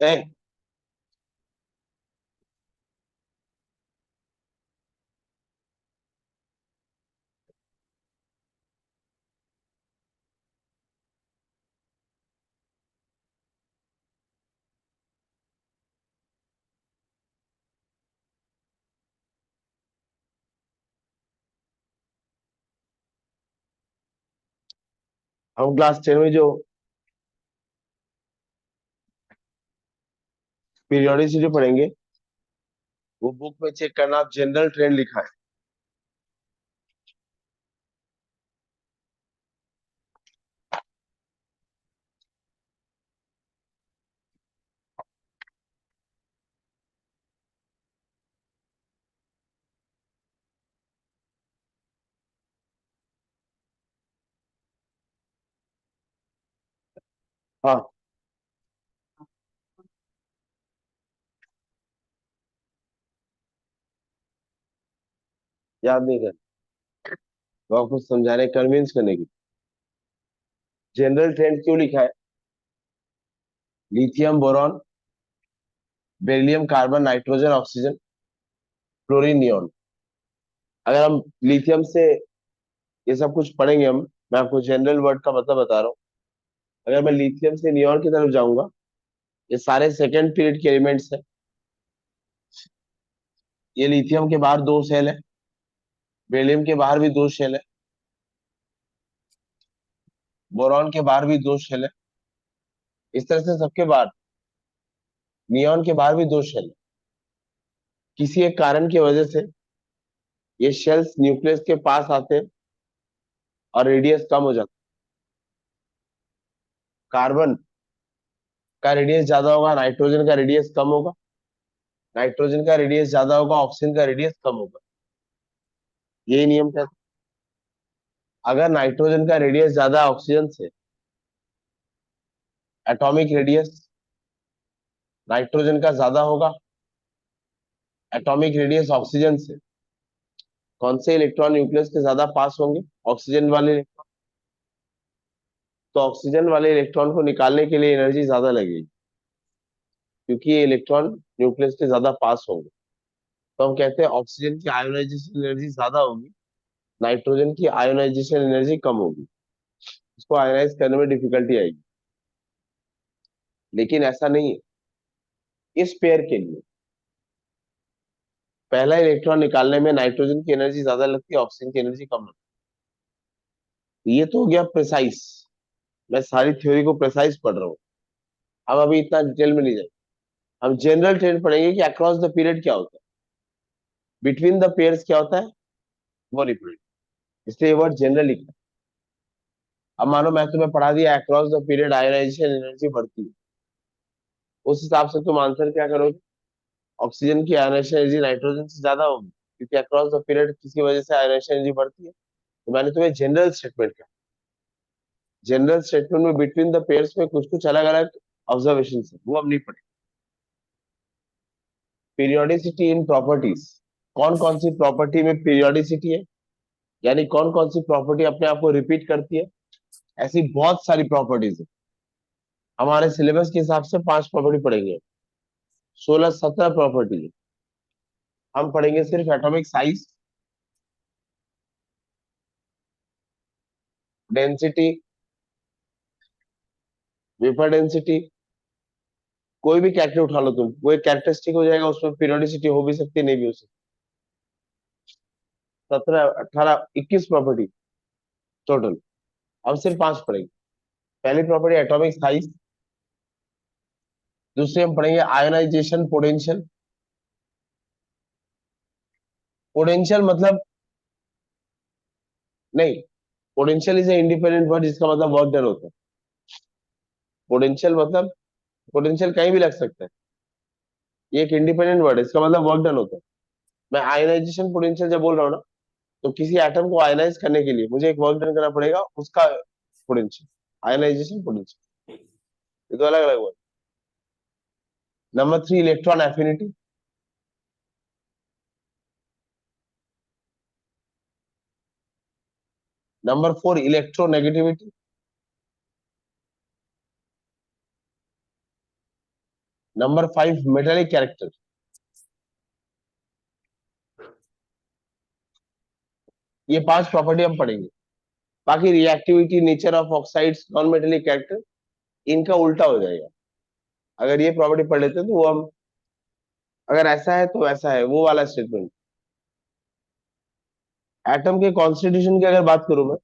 है। हम क्लास 10 में जो पीरियोडिसिटी पढ़ेंगे वो बुक में चेक करना, आप जनरल ट्रेंड लिखा है। हाँ, याद नहीं कर, तो आपको समझाने कन्विंस करने की। जनरल ट्रेंड क्यों लिखा है? Lithium boron, beryllium carbon nitrogen oxygen, chlorine neon. अगर हम लिथियम से ये सब कुछ पढ़ेंगे हम, मैं आपको जनरल वर्ड का मतलब बता रहा हूँ। अगर मैं लिथियम से नियॉन की तरफ जाऊंगा, ये सारे सेकेंड पीरियड के एलिमेंट्स हैं। ये लिथियम के बाहर दो सेल है, बेरिलियम के बाहर भी दो शेल है, बोरॉन के बाहर भी दो शेल है। इस तरह से सबके बाहर, नियॉन के बाहर भी दो शेल है। किसी एक कारण की वजह से ये शेल्स न्यूक्लियस के पास आते हैं और रेडियस कम हो जाता है। कार्बन का रेडियस ज्यादा होगा, नाइट्रोजन का रेडियस कम होगा। नाइट्रोजन का रेडियस ज्यादा होगा, ऑक्सीजन का रेडियस कम होगा। यही नियम कहता है। अगर नाइट्रोजन का रेडियस ज्यादा है ऑक्सीजन से, एटॉमिक रेडियस नाइट्रोजन का ज्यादा होगा एटॉमिक रेडियस ऑक्सीजन से, कौन से इलेक्ट्रॉन न्यूक्लियस के ज्यादा पास होंगे? ऑक्सीजन वाले। तो ऑक्सीजन वाले इलेक्ट्रॉन को निकालने के लिए एनर्जी ज्यादा लगेगी, क्योंकि ये इलेक्ट्रॉन न्यूक्लियस के ज्यादा पास होंगे। तो हम कहते हैं ऑक्सीजन की आयोनाइजेशन एनर्जी ज्यादा होगी, नाइट्रोजन की आयोनाइजेशन एनर्जी कम होगी। इसको आयोनाइज करने में डिफिकल्टी आएगी। लेकिन ऐसा नहीं है। इस पेयर के लिए पहला इलेक्ट्रॉन निकालने में नाइट्रोजन की एनर्जी ज्यादा लगती है, ऑक्सीजन की एनर्जी कम लगती है। ये तो हो गया प्रिसाइज। मैं सारी थ्योरी को प्रिसाइज पढ़ रहा हूँ। हम अभी इतना डिटेल में नहीं जाएंगे। हम जनरल ट्रेंड पढ़ेंगे कि अक्रॉस द पीरियड क्या होता है, बिटवीन द पेयर्स क्या होता है, वो नहीं पढ़ेंगे। इसलिए ये वर्ड जनरल लिखा है। अब मानो मैं तुम्हें पढ़ा दिया across the period ionization energy बढ़ती है, उस हिसाब से तुम आंसर क्या करोगे? ऑक्सीजन की आयोनाइजेशन एनर्जी नाइट्रोजन से ज्यादा होगी, क्योंकि अक्रॉस द पीरियड किसी वजह से आयोनाइजेशन एनर्जी बढ़ती है। तो मैंने तुम्हें जनरल स्टेटमेंट कहा। जनरल स्टेटमेंट में बिटवीन द पेयर्स में कुछ कुछ अलग अलग ऑब्जर्वेशन है, वो हम नहीं पढ़े। पीरियोडिसिटी इन प्रॉपर्टीज, कौन कौन सी प्रॉपर्टी में पीरियोडिसिटी है, यानी कौन कौन सी प्रॉपर्टी अपने आप को रिपीट करती है। ऐसी बहुत सारी प्रॉपर्टीज है। हमारे सिलेबस के हिसाब से 5 प्रॉपर्टी पढ़ेंगे, 16-17 प्रॉपर्टी। हम पढ़ेंगे सिर्फ atomic size, density, vapour density. कोई भी कैरेक्टर उठा लो तुम, वो एक कैरेक्टरिस्टिक हो जाएगा, उसमें पीरियोडिसिटी हो भी सकती है, नहीं भी हो सकती। 17, 18, 21 प्रॉपर्टी टोटल। हम सिर्फ 5 पढ़ेंगे। पहली प्रॉपर्टी एटॉमिक साइज। दूसरी हम पढ़ेंगे आयोनाइजेशन पोटेंशियल। पोटेंशियल मतलब, नहीं, potential is a independent word जिसका मतलब वर्क डन होता है। पोटेंशियल मतलब, पोटेंशियल कहीं भी लग सकता है। ये एक इंडिपेंडेंट वर्ड है, इसका मतलब वर्क डन होता है। मैं आयनाइजेशन पोटेंशियल जब बोल रहा हूँ ना, तो किसी एटम को आयनाइज करने के लिए मुझे एक वर्क डन करना पड़ेगा, उसका पोटेंशियल, आयनाइजेशन पोटेंशियल। ये तो अलग अलग word. Number 3 electron affinity. Number 4 electronegativity. Number 5 metallic character. ये 5 प्रॉपर्टी हम पढ़ेंगे। बाकी reactivity, nature of oxides, non metallic character, इनका उल्टा हो जाएगा। अगर ये प्रॉपर्टी पढ़ लेते हैं तो वो हम, अगर ऐसा है तो ऐसा है, वो वाला स्टेटमेंट। एटम के कॉन्स्टिट्यूशन की अगर बात करूं मैं,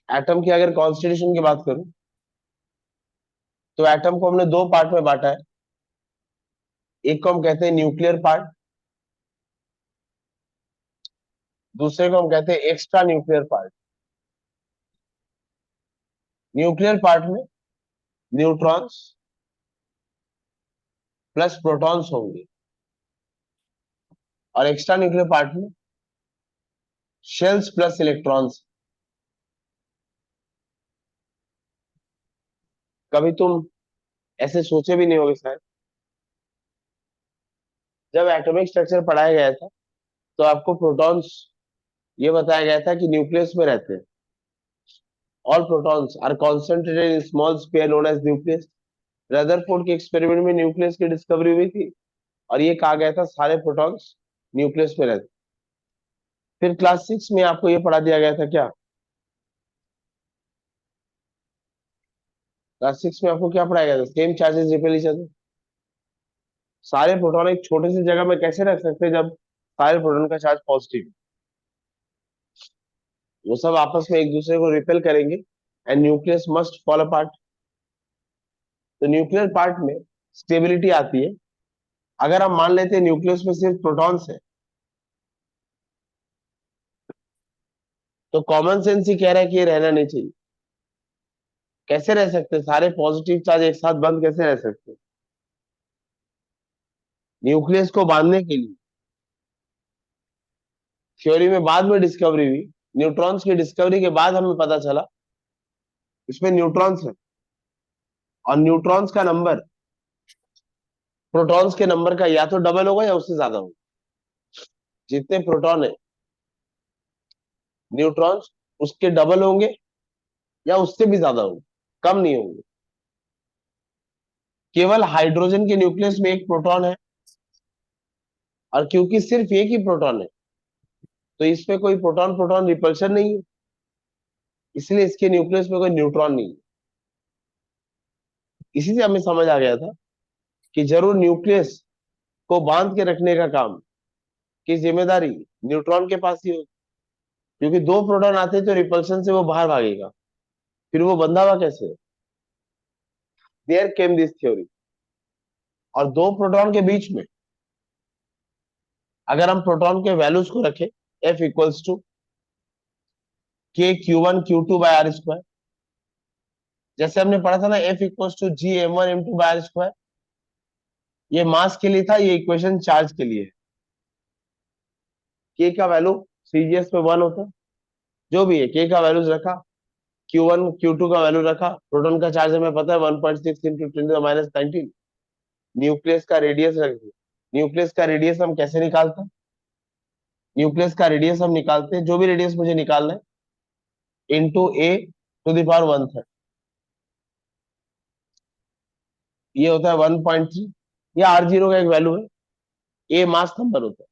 एटम की अगर कॉन्स्टिट्यूशन की बात करूं, तो एटम को हमने दो पार्ट में बांटा है। एक को हम कहते हैं न्यूक्लियर पार्ट, दूसरे को हम कहते हैं extra nuclear part. Nuclear part में न्यूट्रॉन्स प्लस प्रोटॉन्स होंगे, और एक्स्ट्रा न्यूक्लियर पार्ट में शेल्स प्लस इलेक्ट्रॉन्स। कभी तुम ऐसे सोचे भी नहीं होगे शायद, जब एटॉमिक स्ट्रक्चर पढ़ाया गया था तो आपको प्रोटॉन्स ये बताया गया था कि न्यूक्लियस में रहते हैं। All protons are concentrated in small sphere known as nucleus. Rutherford के एक्सपेरिमेंट में न्यूक्लियस की डिस्कवरी हुई थी, और ये कहा गया था सारे प्रोटॉन्स न्यूक्लियस में रहते। फिर क्लास 6 में आपको ये पढ़ा दिया गया था क्या, क्लास 6 में आपको क्या पढ़ाया गया था, same charges repel each other. सारे प्रोटॉन एक छोटे सी जगह में कैसे रख सकते हैं जब सारे प्रोटॉन का चार्ज पॉजिटिव, वो सब आपस में एक दूसरे को रिपेल करेंगे, and nucleus must fall apart. तो न्यूक्लियर पार्ट में स्टेबिलिटी आती है। अगर हम मान लेते हैं न्यूक्लियस में सिर्फ प्रोटॉन्स है, तो कॉमन सेंस ही कह रहा है कि ये रहना नहीं चाहिए। कैसे रह सकते हैं? सारे पॉजिटिव चार्ज एक साथ बंद कैसे रह सकते हैं? न्यूक्लियस को बांधने के लिए थ्योरी में बाद में डिस्कवरी हुई, न्यूट्रॉन्स की डिस्कवरी के बाद हमें पता चला इसमें न्यूट्रॉन्स है, और न्यूट्रॉन्स का नंबर प्रोटॉन्स के नंबर का या तो डबल होगा या उससे ज्यादा होगा। जितने प्रोटॉन है, न्यूट्रॉन्स उसके डबल होंगे या उससे भी ज्यादा होंगे, कम नहीं होंगे। केवल हाइड्रोजन के न्यूक्लियस में एक प्रोटॉन है, और क्योंकि सिर्फ एक ही प्रोटॉन है, तो इसमें कोई प्रोटॉन प्रोटॉन रिपल्शन नहीं है, इसलिए इसके न्यूक्लियस में कोई न्यूट्रॉन नहीं है। इसी से हमें समझ आ गया था कि जरूर न्यूक्लियस को बांध के रखने का काम की जिम्मेदारी न्यूट्रॉन के पास ही हो, क्योंकि दो प्रोटॉन आते तो रिपल्शन से वो बाहर भागेगा, फिर वो बंधा हुआ कैसे? There came this theory. और दो प्रोटॉन के बीच में अगर हम प्रोटॉन के वैल्यूज को रखें, F इक्वल्स टू के Q1 Q2 bye R square, जैसे हमने पढ़ा था ना, F equals to G M1 M2 by R square. ये मास के लिए था, ये इक्वेशन चार्ज के लिए है। के का वैल्यू सीजीएस में 1 होता है, जो भी है के का वैल्यूज रखा, Q1 Q2 का वैल्यू रखा, प्रोटॉन का चार्ज हमें पता है 1.6 इंटू 10⁻19। न्यूक्लियस का रेडियस रख दिया। न्यूक्लियस का रेडियस हम कैसे निकालते हैं? न्यूक्लियस का रेडियस हम निकालते हैं, जो भी रेडियस मुझे निकालना है, इंटू A⁻1/3। ये होता है 1.3। ये R0 का एक वैल्यू है, ए मास नंबर होता है।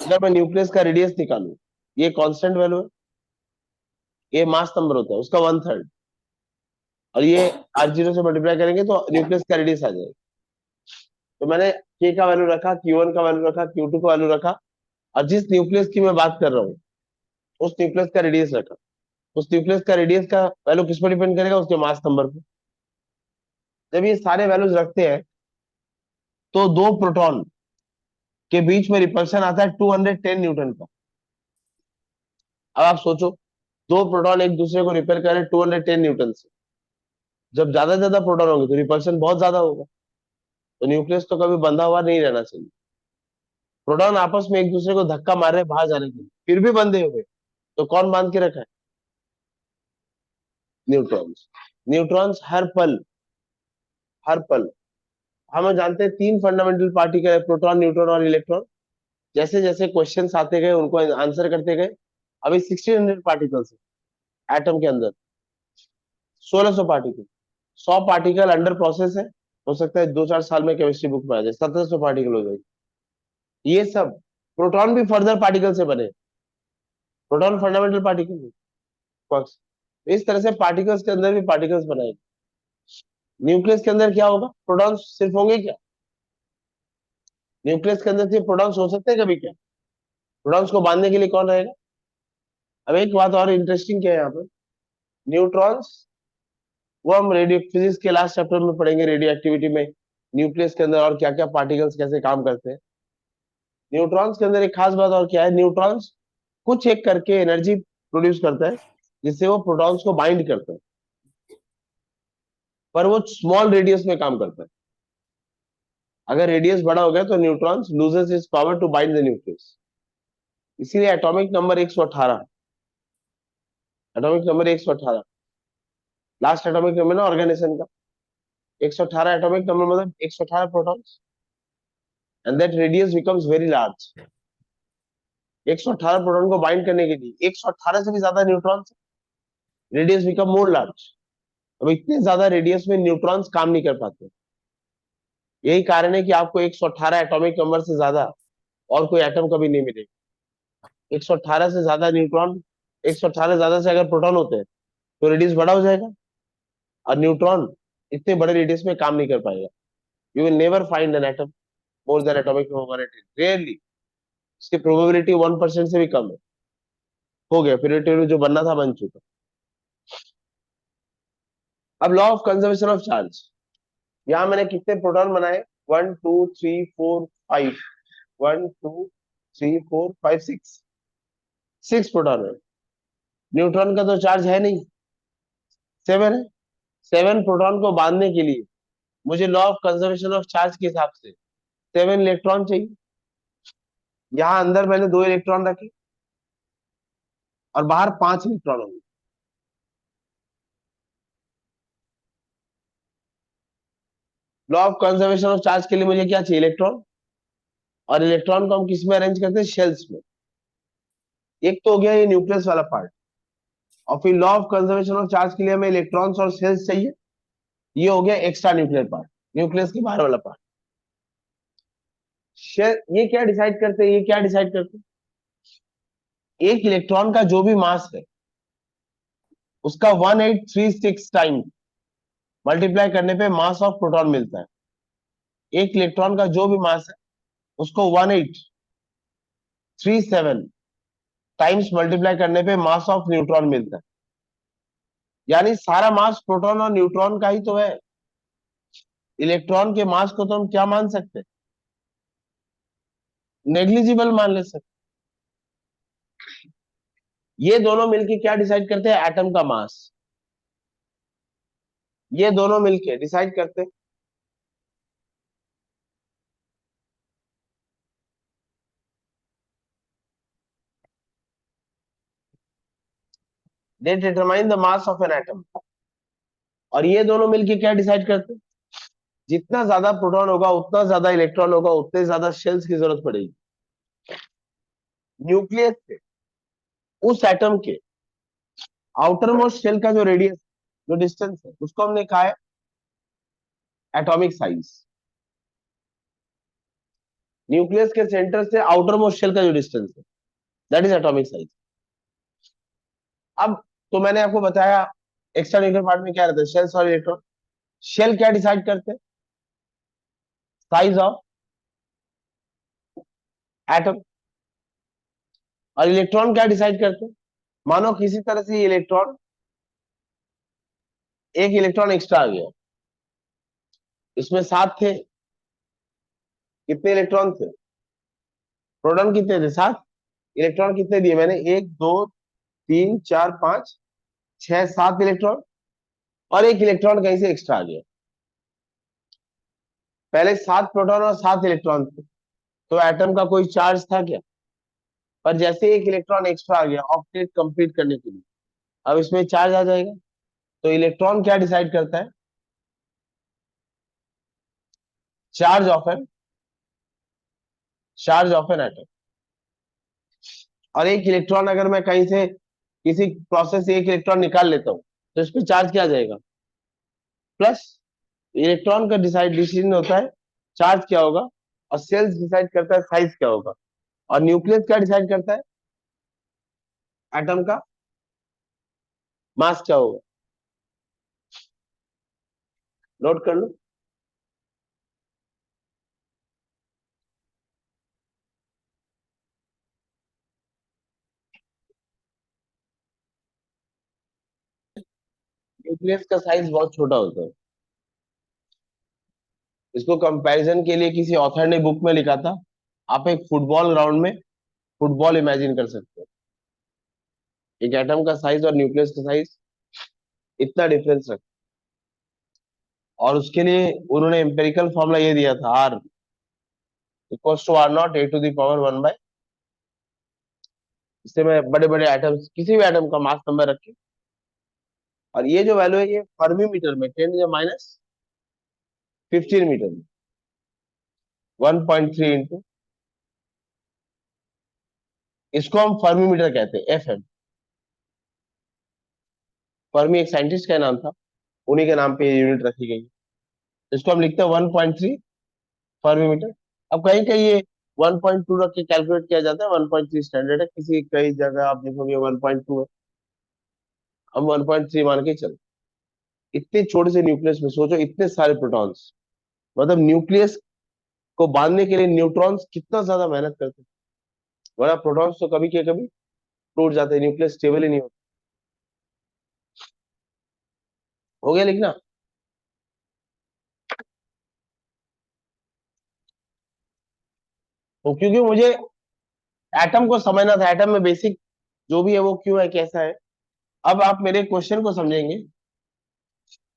अगर मैं न्यूक्लियस का रेडियस निकालू, ये कांस्टेंट वैल्यू है, ए मास नंबर होता है, उसका 1/3, और ये R0 से मल्टीप्लाई करेंगे तो न्यूक्लियस का रेडियस आ जाएगा। तो मैंने के का वैल्यू रखा, Q1 का वैल्यू रखा, Q2 का वैल्यू रखा, और जिस न्यूक्लियस की मैं बात कर रहा हूँ उस न्यूक्लियस का रेडियस रखा। उस न्यूक्लियस का रेडियस का वैल्यू किस पर डिपेंड करेगा? उसके मास नंबर पर। जब ये सारे वैल्यूज रखते हैं तो दो प्रोटॉन के बीच में रिपल्शन आता है 210 न्यूटन का। अब आप सोचो, दो प्रोटॉन एक दूसरे को रिपेल करें 210 न्यूटन से, जब ज्यादा प्रोटॉन होंगे तो रिपल्शन बहुत ज्यादा होगा, तो न्यूक्लियस तो कभी बंधा हुआ नहीं रहना चाहिए। प्रोटॉन आपस में एक दूसरे को धक्का मार रहे हैं बाहर जाने के लिए, फिर भी बंधे हुए, तो कौन बांध के रखा है? न्यूट्रॉन्स। न्यूट्रॉन्स हर पल हम जानते हैं तीन फंडामेंटल पार्टिकल है, प्रोटॉन, न्यूट्रॉन और इलेक्ट्रॉन। जैसे जैसे क्वेश्चंस आते गए उनको आंसर करते गए, अभी 1600 पार्टिकल्स है एटम के अंदर, 1600 पार्टिकल। 100 पार्टिकल अंडर प्रोसेस है, हो सकता है 2-4 साल में केमिस्ट्री बुक में आ जाए, 1700 पार्टिकल हो जाएगी। ये सब प्रोटॉन भी फर्दर पार्टिकल से बने, प्रोटॉन फंडामेंटल पार्टिकल। इस तरह से पार्टिकल्स के अंदर भी पार्टिकल्स बनाए। न्यूक्लियस के अंदर क्या होगा, प्रोटॉन्स सिर्फ होंगे क्या? न्यूक्लियस के अंदर सिर्फ प्रोटॉन्स हो सकते हैं कभी क्या? प्रोटॉन्स को बांधने के लिए कौन रहेगा? अब एक बात और इंटरेस्टिंग क्या है यहाँ पे, न्यूट्रॉन्स, वो हम रेडियो फिजिक्स के लास्ट चैप्टर में पढ़ेंगे, रेडियो एक्टिविटी में न्यूक्लियस के अंदर और क्या क्या पार्टिकल्स कैसे काम करते हैं। न्यूट्रॉन्स के अंदर एक खास बात और क्या है, न्यूट्रॉन्स कुछ एक करके एनर्जी प्रोड्यूस करता है जिससे वो प्रोटॉन्स को बाइंड करता है, पर वो स्मॉल रेडियस में काम करता है। अगर रेडियस बड़ा हो गया तो neutrons loses its power to bind the nucleus. इसीलिए atomic number 118, atomic number 118 last atomic number ना ऑर्गेनाइजेशन का, 118 एटॉमिक नंबर मतलब 118 protons, and that radius becomes very large. 118 proton को बाइंड करने के लिए 118 से भी ज्यादा neutrons, radius become more large. अब इतने ज्यादा रेडियस में न्यूट्रॉन्स काम नहीं कर पाते। यही कारण है कि आपको 118 एटॉमिक नंबर से ज्यादा और कोई एटम कभी नहीं मिलेगा। 118 से ज्यादा न्यूट्रॉन, 118 ज्यादा से अगर प्रोटॉन होते हैं तो रेडियस बड़ा हो जाएगा, और न्यूट्रॉन इतने बड़े रेडियस में काम नहीं कर पाएगा। You will never find an atom more than atomic number 118, rarely. इसकी प्रोबेबिलिटी 1% से भी कम है। हो गया, फिर जो बनना था बन चुका। अब law of conservation of charge, यहां मैंने कितने प्रोटॉन बनाए, 1 2 3 4 5, 1 2 3 4 5 6, 6 प्रोटॉन है। न्यूट्रॉन का तो चार्ज है नहीं, 7 है। 7 प्रोटॉन को बांधने के लिए मुझे law of conservation of charge के हिसाब से 7 इलेक्ट्रॉन चाहिए। यहां अंदर मैंने 2 इलेक्ट्रॉन रखे और बाहर 5 इलेक्ट्रॉन होंगे। Law of conservation of charge के लिए मुझे क्या चाहिए, इलेक्ट्रॉन। और इलेक्ट्रॉन को हम किस में अरेंज करते हैं, शेल्स में। एक तो हो गया ये न्यूक्लियस वाला पार्ट, और फिर law of conservation of charge के लिए हमें इलेक्ट्रॉन्स और सेल्स चाहिए। ये हो गया एक्स्ट्रा न्यूक्लियर पार्ट, न्यूक्लियस के बाहर वाला पार्ट। ये क्या डिसाइड करते हैं, ये क्या डिसाइड करते हैं, एक इलेक्ट्रॉन का जो भी मास है उसका 1836 टाइम मल्टीप्लाई करने पे मास ऑफ प्रोटॉन मिलता है। एक इलेक्ट्रॉन का जो भी मास है उसको 1837 टाइम्स मल्टीप्लाई करने पे मास ऑफ न्यूट्रॉन मिलता है। यानी सारा मास प्रोटॉन और न्यूट्रॉन का ही तो है। इलेक्ट्रॉन के मास को तो हम क्या मान सकते हैं, नेग्लिजिबल मान ले सकते। ये दोनों मिलके क्या डिसाइड करते हैं, एटम का मास। ये दोनों मिलके डिसाइड करते हैं they determine the mass of an atom. और ये दोनों मिलके क्या डिसाइड करते हैं, जितना ज्यादा प्रोटॉन होगा उतना ज्यादा इलेक्ट्रॉन होगा, उतने ज्यादा शेल्स की जरूरत पड़ेगी। न्यूक्लियस से उस एटम के आउटर मोस्ट शेल का जो रेडियस, जो डिस्टेंस है, उसको हमने कहा है एटॉमिक साइज। न्यूक्लियस के सेंटर से आउटर मोस्ट शेल का जो डिस्टेंस है, दैट इज एटॉमिक साइज। अब तो मैंने आपको बताया एक्स्ट्रा न्यूक्लियर पार्ट में क्या रहता है, शेल्स और इलेक्ट्रॉन। शेल क्या डिसाइड करते हैं, साइज ऑफ एटम। और इलेक्ट्रॉन क्या डिसाइड करते हैं, मानो किसी तरह से इलेक्ट्रॉन, एक इलेक्ट्रॉन एक्स्ट्रा आ गया, इसमें 7 थे, कितने इलेक्ट्रॉन थे, प्रोटॉन कितने थे, 7। इलेक्ट्रॉन कितने दिए मैंने, 1 2 3 4 5 6 7 इलेक्ट्रॉन, और एक इलेक्ट्रॉन कहीं से एक्स्ट्रा आ गया। पहले 7 प्रोटॉन और 7 इलेक्ट्रॉन थे, तो एटम का कोई चार्ज था क्या? पर जैसे एक इलेक्ट्रॉन एक्स्ट्रा आ गया ऑक्टेट कंप्लीट करने के लिए, अब इसमें चार्ज आ जाएगा। तो इलेक्ट्रॉन क्या डिसाइड करता है, charge of an, charge of an atom. और एक इलेक्ट्रॉन अगर मैं कहीं से किसी प्रोसेस से एक इलेक्ट्रॉन निकाल लेता हूं तो इस पर चार्ज क्या आ जाएगा, प्लस इलेक्ट्रॉन का डिसीजन होता है चार्ज क्या होगा, और सेल्स डिसाइड करता है साइज क्या होगा, और न्यूक्लियस क्या डिसाइड करता है एटम का मास क्या होगा। नोट कर लो। न्यूक्लियस का साइज बहुत छोटा होता है। इसको कंपैरिजन के लिए किसी ऑथर ने बुक में लिखा था, आप एक फुटबॉल ग्राउंड में फुटबॉल इमेजिन कर सकते हो, एक एटम का साइज और न्यूक्लियस का साइज इतना डिफरेंस रखता है। और उसके लिए उन्होंने एम्पेरिकल फॉर्मूला ये दिया था, R equals to R naught A to the power 1/। इससे मैं बड़े बड़े एटम्स किसी भी एटम का मास नंबर रखे, और ये जो वैल्यू है ये फर्मी मीटर में 10⁻15 मीटर में 1.3 इंटू, इसको हम फर्मी मीटर कहते हैं, एफ एम। फर्मी एक साइंटिस्ट का नाम था, उन्हीं के नाम पे ये यूनिट रखी गई है। इसको हम लिखते हैं 1.3 फर्मी मीटर। अब कहीं कहीं ये 1.2 रख के कैलकुलेट किया जाता है, 1.3 स्टैंडर्ड है, किसी कई जगह आप देखोगे 1.2 है, हम 1.3 मान के चल। इतने छोटे से न्यूक्लियस में सोचो इतने सारे प्रोटॉन्स, मतलब न्यूक्लियस को बांधने के लिए न्यूट्रॉन्स कितना ज्यादा मेहनत करते हैं, वरना प्रोटॉन्स तो कभी के कभी टूट जाते हैं, न्यूक्लियस स्टेबल ही नहीं होता। हो गया लिखना। तो क्योंकि मुझे एटम को समझना था, एटम में बेसिक जो भी है वो क्यों है कैसा है। अब आप मेरे क्वेश्चन को समझेंगे,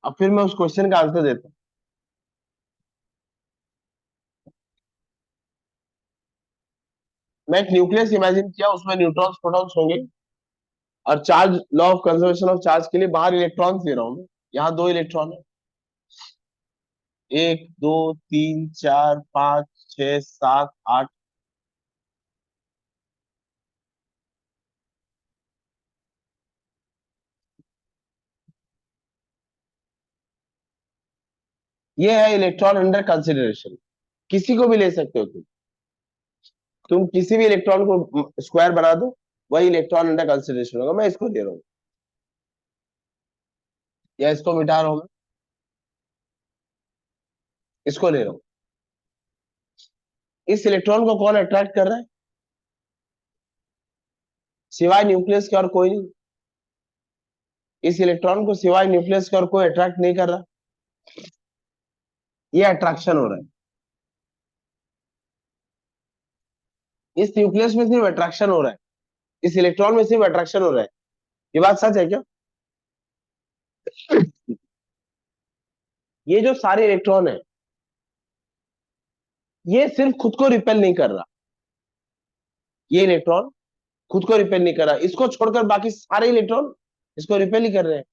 अब फिर मैं उस क्वेश्चन का आंसर देता हूँ। मैं एक न्यूक्लियस इमेजिन किया, उसमें न्यूट्रॉन्स प्रोटॉन्स होंगे, और Charles law of conservation of charge के लिए बाहर इलेक्ट्रॉन्स दे रहा हूँ मैं। यहाँ दो इलेक्ट्रॉन है, 1 2 3 4 5 6 7 8। ये है इलेक्ट्रॉन अंडर कंसिडरेशन, किसी को भी ले सकते हो तुम किसी भी इलेक्ट्रॉन को स्क्वायर बना दो, वही इलेक्ट्रॉन अंडर कंसिडरेशन होगा। मैं इसको ले रहा हूँ या इसको मिटा रहा हूँ, मैं इसको ले रहा हूँ। इस इलेक्ट्रॉन को कौन अट्रैक्ट कर रहा है, सिवाय न्यूक्लियस के और कोई नहीं। इस इलेक्ट्रॉन को सिवाय न्यूक्लियस के और कोई अट्रैक्ट नहीं कर रहा, ये अट्रैक्शन हो रहा है। इस न्यूक्लियस में सिर्फ अट्रैक्शन हो रहा है, इस इलेक्ट्रॉन में सिर्फ अट्रैक्शन हो रहा है। ये बात सच है क्या? ये जो सारे इलेक्ट्रॉन है ये सिर्फ खुद को रिपेल नहीं कर रहा, ये इलेक्ट्रॉन खुद को रिपेल नहीं कर रहा, इसको छोड़कर बाकी सारे इलेक्ट्रॉन इसको रिपेल ही कर रहे हैं।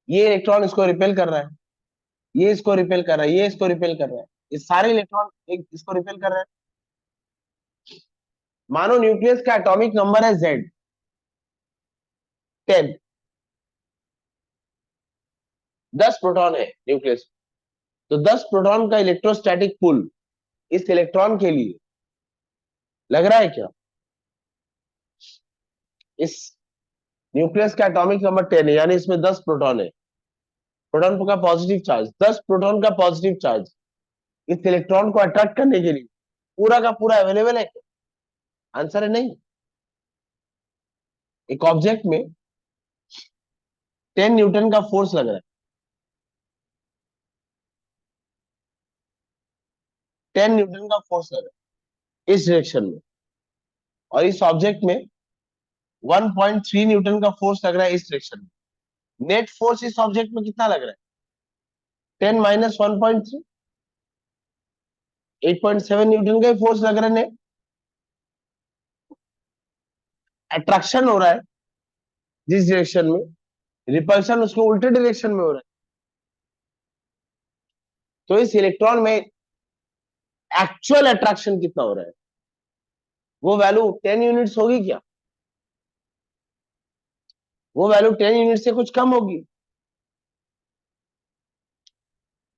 ये इलेक्ट्रॉन इसको रिपेल कर रहा है, ये इसको रिपेल कर रहा है, ये इसको रिपेल कर रहा है, ये सारे इलेक्ट्रॉन एक इसको रिपेल कर रहे हैं। मानो न्यूक्लियस का एटॉमिक नंबर है Z 10, 10 प्रोटॉन है न्यूक्लियस, तो 10 प्रोटॉन का इलेक्ट्रोस्टैटिक पुल इस इलेक्ट्रॉन के लिए लग रहा है क्या? इस न्यूक्लियस का एटॉमिक नंबर 10 है, यानी इसमें 10 प्रोटॉन है, प्रोटॉन का पॉजिटिव चार्ज, 10 प्रोटॉन का पॉजिटिव चार्ज इस इलेक्ट्रॉन को अट्रैक्ट करने के लिए पूरा का पूरा अवेलेबल है क्या? आंसर है नहीं। एक ऑब्जेक्ट में 10 न्यूटन का फोर्स लग रहा है, 10 न्यूटन का फोर्स लग रहा है इस डायरेक्शन में, और इस ऑब्जेक्ट में 1.3 न्यूटन का फोर्स लग रहा है इस डायरेक्शन में। नेट फोर्स इस ऑब्जेक्ट में कितना लग रहा है? 10 - 1.3, 8.7 न्यूटन का फोर्स लग रहा है नेट। अट्रैक्शन हो रहा है जिस डायरेक्शन में, रिपल्शन उसको उल्टे डायरेक्शन में हो रहा है। तो इस इलेक्ट्रॉन में एक्चुअल अट्रैक्शन कितना हो रहा है, वो वैल्यू 10 यूनिट्स होगी क्या? वो वैल्यू 10 यूनिट से कुछ कम होगी।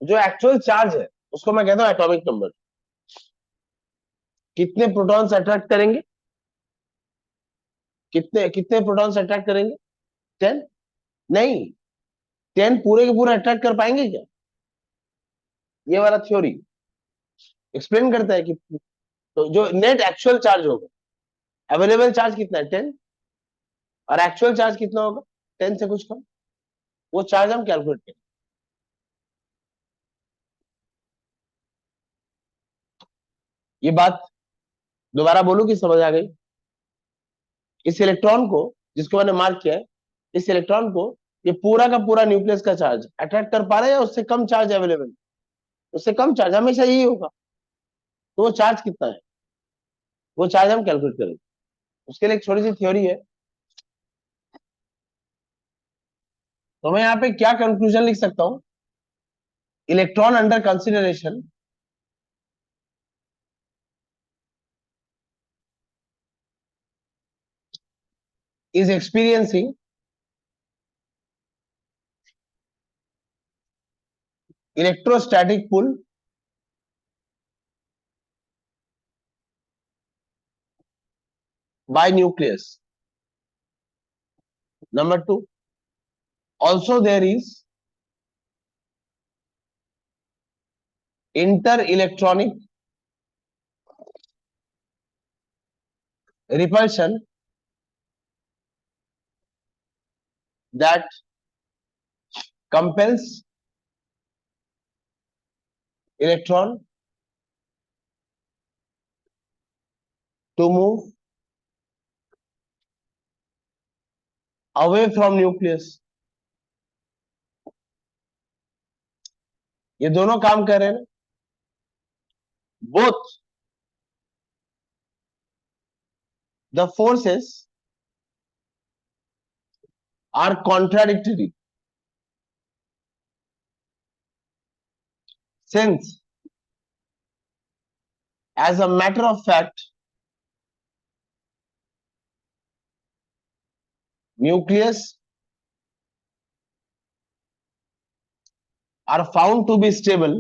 जो एक्चुअल चार्ज है उसको मैं कहता हूं एटॉमिक नंबर। कितने प्रोटॉन्स अट्रैक्ट करेंगे, कितने कितने प्रोटॉन्स अट्रैक्ट करेंगे? 10? नहीं, 10 पूरे के पूरे अट्रैक्ट कर पाएंगे क्या? ये वाला थ्योरी एक्सप्लेन करता है कि तो जो नेट एक्चुअल चार्ज होगा, अवेलेबल चार्ज कितना है 10, और एक्चुअल चार्ज कितना होगा 10 से कुछ कम, वो चार्ज हम कैलकुलेट करें। ये बात दोबारा बोलूं कि समझ आ गई? इस इलेक्ट्रॉन को, जिसको मैंने मार्क किया है, इस इलेक्ट्रॉन को ये पूरा का पूरा न्यूक्लियस का चार्ज अट्रैक्ट कर पा रहा है या उससे कम चार्ज अवेलेबल? उससे कम चार्ज हमेशा यही होगा। तो वो चार्ज कितना है, वो चार्ज हम कैलकुलेट करेंगे। उसके लिए एक छोटी सी थ्योरी है। तो मैं यहाँ पे क्या कंक्लूजन लिख सकता हूं? Electron under consideration is experiencing electrostatic pull by nucleus. Number two, also there is inter-electronic repulsion that compels electron to move away from nucleus. ये दोनों काम कर रहे हैं। Both the forces are contradictory, since as a matter of fact nucleus are found to be stable,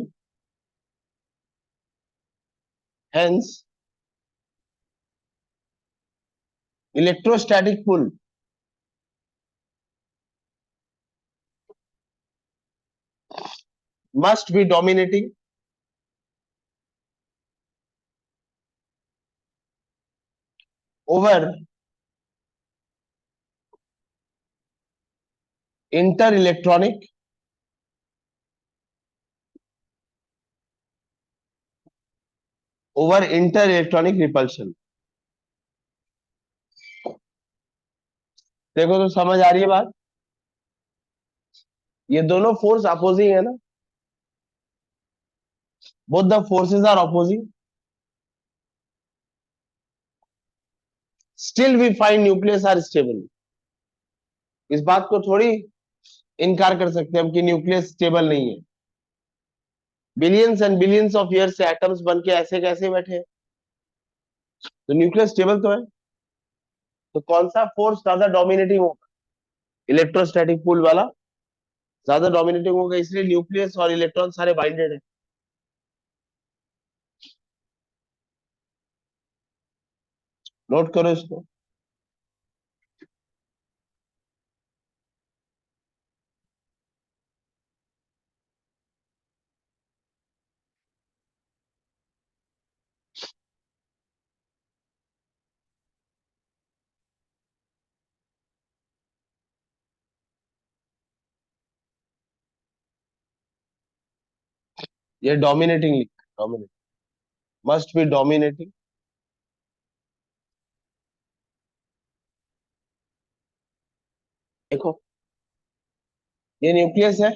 hence electrostatic pull must be dominating over inter-electronic repulsion। देखो तो समझ आ रही है बात? ये दोनों फोर्स अपोजिंग है ना, both the forces are opposing, still we find nucleus are stable. इस बात को थोड़ी इनकार कर सकते हैं हम कि न्यूक्लियस स्टेबल नहीं है। Billions and billions of year से एटम्स बन के ऐसे कैसे बैठे हैं, तो न्यूक्लियस स्टेबल तो है। तो कौन सा फोर्स ज्यादा डोमिनेटिंग होगा? इलेक्ट्रोस्टैटिक पुल वाला ज्यादा डोमिनेटिंग होगा, इसलिए न्यूक्लियस और इलेक्ट्रॉन सारे बाइंडेड है। नोट करो इसको। ये dominating, dominate, must be dominating. देखो ये न्यूक्लियस है,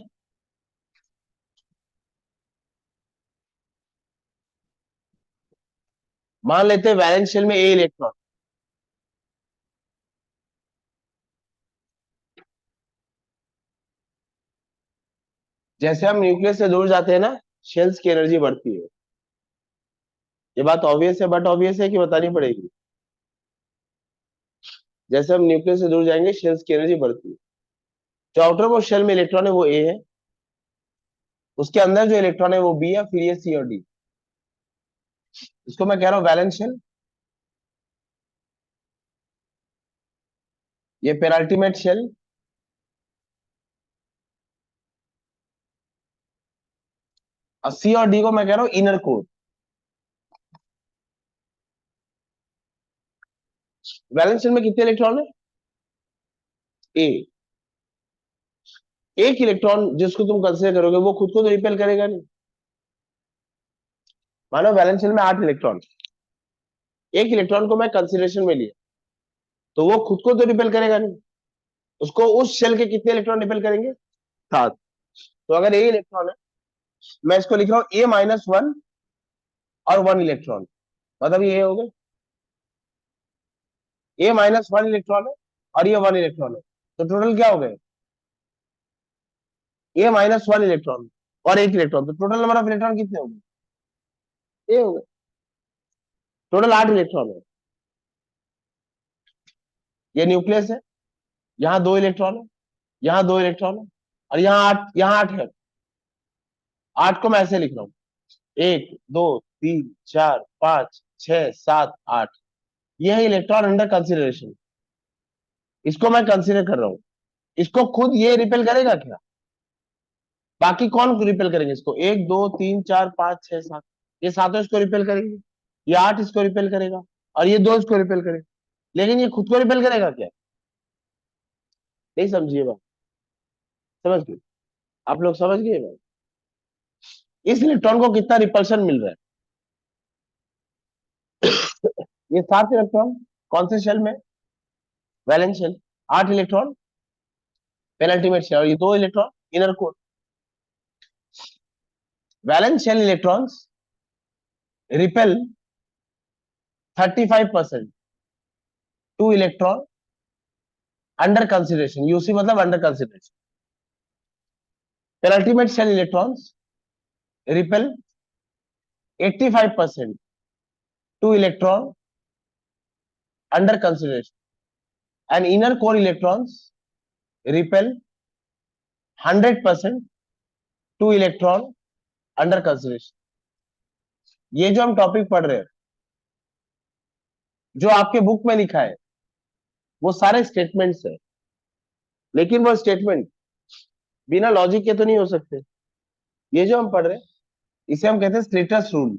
मान लेते हैं वैलेंस शेल में ए इलेक्ट्रॉन। जैसे हम न्यूक्लियस से दूर जाते हैं ना, शेल्स की एनर्जी बढ़ती है। ये बात ऑब्वियस है, बट ऑब्वियस है कि बतानी पड़ेगी। जैसे हम न्यूक्लियस से दूर जाएंगे शेल्स की एनर्जी बढ़ती है। जो आउटर मोस्ट शेल में इलेक्ट्रॉन है वो ए है, उसके अंदर जो इलेक्ट्रॉन है वो बी है, फिर ये सी और डी। इसको मैं कह रहा हूँ वैलेंस शेल, ये पेनाल्टीमेट शेल, और सी और डी को मैं कह रहा हूँ इनर कोर। वैलेंस शेल में कितने इलेक्ट्रॉन है? ए। एक इलेक्ट्रॉन जिसको तुम कंसीडर करोगे वो खुद को तो रिपेल करेगा नहीं। मानो वैलेंस शेल में 8 इलेक्ट्रॉन, एक इलेक्ट्रॉन को मैं कंसीडरेशन में लिया, तो वो खुद को तो रिपेल करेगा नहीं, उसको उस शेल के कितने इलेक्ट्रॉन रिपेल करेंगे? 7। तो अगर ए इलेक्ट्रॉन है, मैं इसको लिख रहा हूँ A-1 और 1 इलेक्ट्रॉन, मतलब ये हो गए A-1 इलेक्ट्रॉन है और ये 1 इलेक्ट्रॉन है, तो टोटल क्या हो गए? A-1 इलेक्ट्रॉन और 1 इलेक्ट्रॉन, तो टोटल नंबर ऑफ इलेक्ट्रॉन कितने हो गए? ये हो गए, टोटल 8 इलेक्ट्रॉन है। ये न्यूक्लियस है, यहाँ 2 इलेक्ट्रॉन है, यहाँ 2 इलेक्ट्रॉन है, और यहाँ 8 है। 8 को मैं ऐसे लिख रहा हूँ, 1 2 3 4 5 6 7 8, ये है इलेक्ट्रॉन अंडर कंसिडरेशन। इसको मैं कंसिडर कर रहा हूँ, इसको खुद ये रिपेल करेगा क्या? बाकी कौन रिपेल करेंगे इसको? 1 2 3 4 5 6 7, ये सातों इसको रिपेल करेंगे, ये 8 इसको रिपेल करेगा, और ये 2 इसको रिपेल करेगा, लेकिन ये खुद को रिपेल करेगा क्या? नहीं समझिए बात, समझ गए? आप लोग समझ गए बात? इस इलेक्ट्रॉन को कितना रिपल्शन मिल रहा है? ये 7 इलेक्ट्रॉन कौन से शेल में? Valence shell. 8 electron penultimate shell, और ये 2 electron inner core. Valence shell electrons repel 35% to electron under consideration, UC मतलब under consideration. Penultimate shell electrons repel 85% to electron under consideration, and inner core electrons repel 100% to electron under consideration. ये जो हम topic पढ़ रहे हैं, जो आपके book में लिखा है, वो सारे स्टेटमेंट्स है, लेकिन वो स्टेटमेंट बिना लॉजिक के तो नहीं हो सकते। ये जो हम पढ़ रहे हैं, इसे हम कहते हैं स्लेटर्स रूल।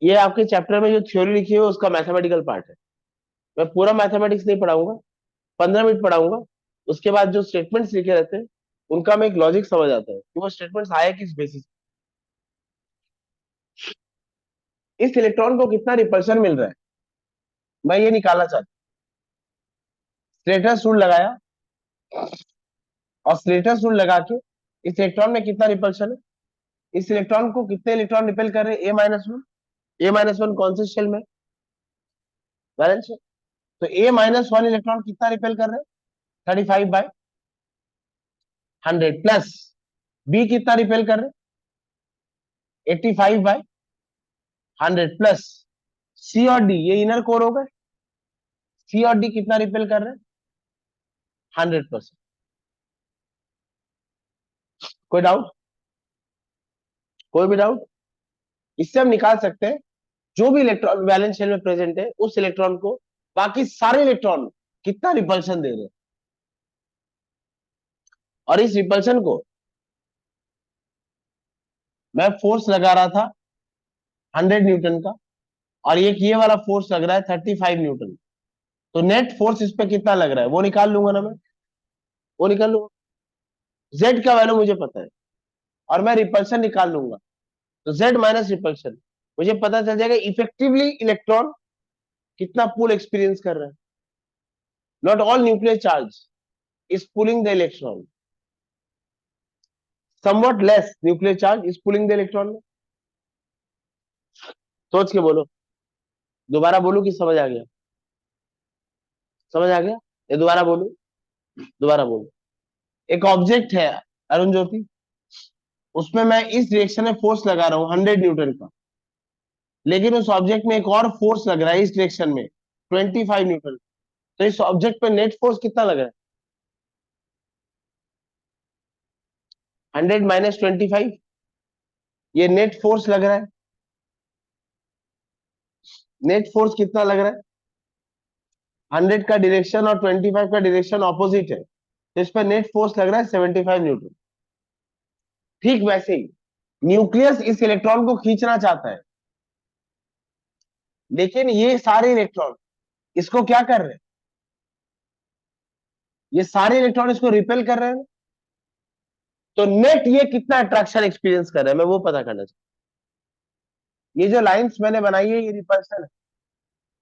ये आपके चैप्टर में जो थ्योरी लिखी है उसका मैथमेटिकल पार्ट है। मैं पूरा मैथमेटिक्स नहीं पढ़ाऊंगा, 15 मिनट पढ़ाऊंगा, उसके बाद जो स्टेटमेंट्स लिखे रहते हैं उनका में एक लॉजिक समझ आता है कि वो स्टेटमेंट्स आए किस बेसिस। इस इलेक्ट्रॉन को कितना रिपल्शन मिल रहा है, मैं ये निकालना चाहता हूँ। स्टेटस रूल लगाया, और स्टेटस रूल लगा के इस इलेक्ट्रॉन में कितना रिपल्शन है, इस इलेक्ट्रॉन को कितने इलेक्ट्रॉन रिपेल कर रहे हैं? A-1। A-1 कौन से शेल में? Valence shell. तो A-1 इलेक्ट्रॉन कितना रिपेल कर रहे हैं? 35/100 प्लस बी कितना रिपेल कर रहे हैं? 85/100 प्लस सी और डी, ये इनर कोर हो गए, सी और डी कितना रिपेल कर रहे हैं? 100%। कोई डाउट? कोई भी डाउट? इससे हम निकाल सकते हैं जो भी इलेक्ट्रॉन वैलेंस शेल में प्रेजेंट है, उस इलेक्ट्रॉन को बाकी सारे इलेक्ट्रॉन कितना रिपल्शन दे रहे हैं, और इस रिपल्शन को मैं फोर्स लगा रहा था 100 न्यूटन का, और एक ये वाला फोर्स लग रहा है 35 न्यूटन। तो नेट फोर्स इस पे कितना लग रहा है वो निकाल लूंगा ना मैं, वो निकाल लूंगा। जेड का वैल्यू मुझे पता है, और मैं रिपल्शन निकाल लूंगा, तो जेड माइनस रिपल्शन, मुझे पता चल जाएगा इफेक्टिवली इलेक्ट्रॉन कितना पुल एक्सपीरियंस कर रहा है। Not all nuclear charge is pulling the electron, somewhat less nuclear charge is pulling the electron। सोच के बोलो, दोबारा बोलू कि समझ आ गया? समझ आ गया? ये दोबारा बोलू, दोबारा बोलू। एक ऑब्जेक्ट है अरुण ज्योति, उसमें मैं इस डायरेक्शन में फोर्स लगा रहा हूं 100 न्यूटन का, लेकिन उस ऑब्जेक्ट में एक और फोर्स लग रहा है इस डायरेक्शन में 25 न्यूटन। तो इस ऑब्जेक्ट पे नेट फोर्स कितना लग रहा है? 100 माइनस 25, ये नेट फोर्स लग रहा है। नेट फोर्स कितना लग रहा है? 100 का डायरेक्शन और 25 का डायरेक्शन ऑपोजिट है, तो इस पर नेट फोर्स लग रहा है 75 न्यूटन। ठीक वैसे ही न्यूक्लियस इस इलेक्ट्रॉन को खींचना चाहता है, लेकिन ये सारे इलेक्ट्रॉन इसको क्या कर रहे हैं? ये सारे इलेक्ट्रॉन इसको रिपेल कर रहे हैं। तो नेट ये कितना अट्रैक्शन एक्सपीरियंस कर रहा है, मैं वो पता करना चाहता हूं। ये जो लाइंस मैंने बनाई है ये रिपल्शन है,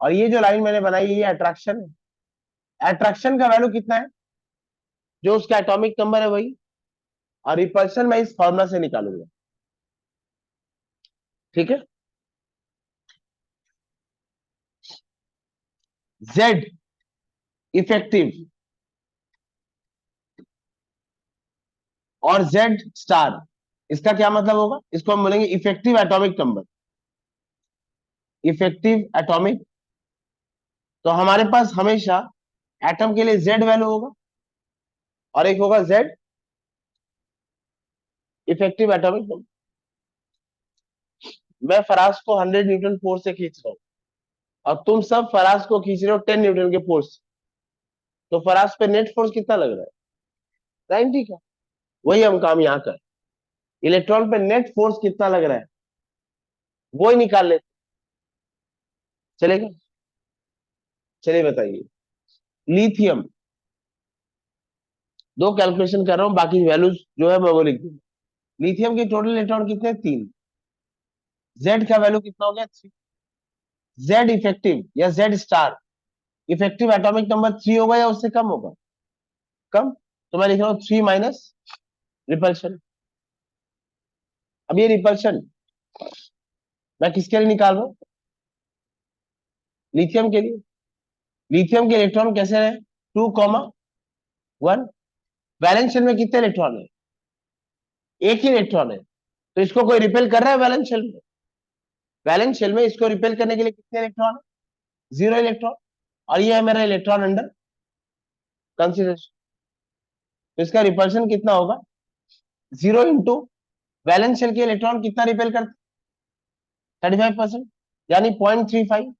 और ये जो लाइन मैंने बनाई है ये अट्रैक्शन है। अट्रैक्शन का वैल्यू कितना है? जो उसका एटॉमिक नंबर है वही, और रिपल्शन मैं इस फॉर्मूला से निकालूंगा। ठीक है, जेड इफेक्टिव और जेड स्टार, इसका क्या मतलब होगा? इसको हम बोलेंगे effective atomic number. Effective atomic, तो हमारे पास हमेशा एटम के लिए जेड वैल्यू होगा और एक होगा जेड इफेक्टिव एटॉमिक नंबर। मैं फराज को 100 न्यूटन फोर्स से खींच रहा हूं, और तुम सब फराज को खींच रहे हो 10 न्यूटन के फोर्स से, तो फराज पे नेट फोर्स कितना लग रहा है? 90 का। वही हम काम यहाँ कर, इलेक्ट्रॉन पे नेट फोर्स कितना लग रहा है वो ही निकाल लेते। चलेगा? चलिए बताइए। लिथियम, दो कैलकुलेशन कर रहा हूं, बाकी वैल्यूज जो है मैं वो लिख दूंगा। लिथियम के टोटल इलेक्ट्रॉन कितने? 3। जेड का वैल्यू कितना हो गया? 3। जेड इफेक्टिव या Z star, effective atomic number 3 होगा या उससे कम होगा? कम। तो मैं लिख रहा हूँ 3 माइनस रिपल्शन। अब ये रिपल्शन मैं किसके लिए निकाल रहा हूँ? लिथियम के लिए। लिथियम के इलेक्ट्रॉन कैसे रहे? 2,1। वैलेंस शेल में कितने इलेक्ट्रॉन है? एक ही इलेक्ट्रॉन है, तो इसको कोई रिपेल कर रहा है वैलेंस शेल में? वैलेंस शेल में इसको रिपेल करने के लिए कितने इलेक्ट्रॉन है? 0 इलेक्ट्रॉन। और ये है मेरा इलेक्ट्रॉन अंडर कंसिडरेशन, तो इसका रिपल्शन कितना होगा? 0 इंटू वैलेंस शेल के इलेक्ट्रॉन कितना रिपेल करते? 35%, यानी 0.35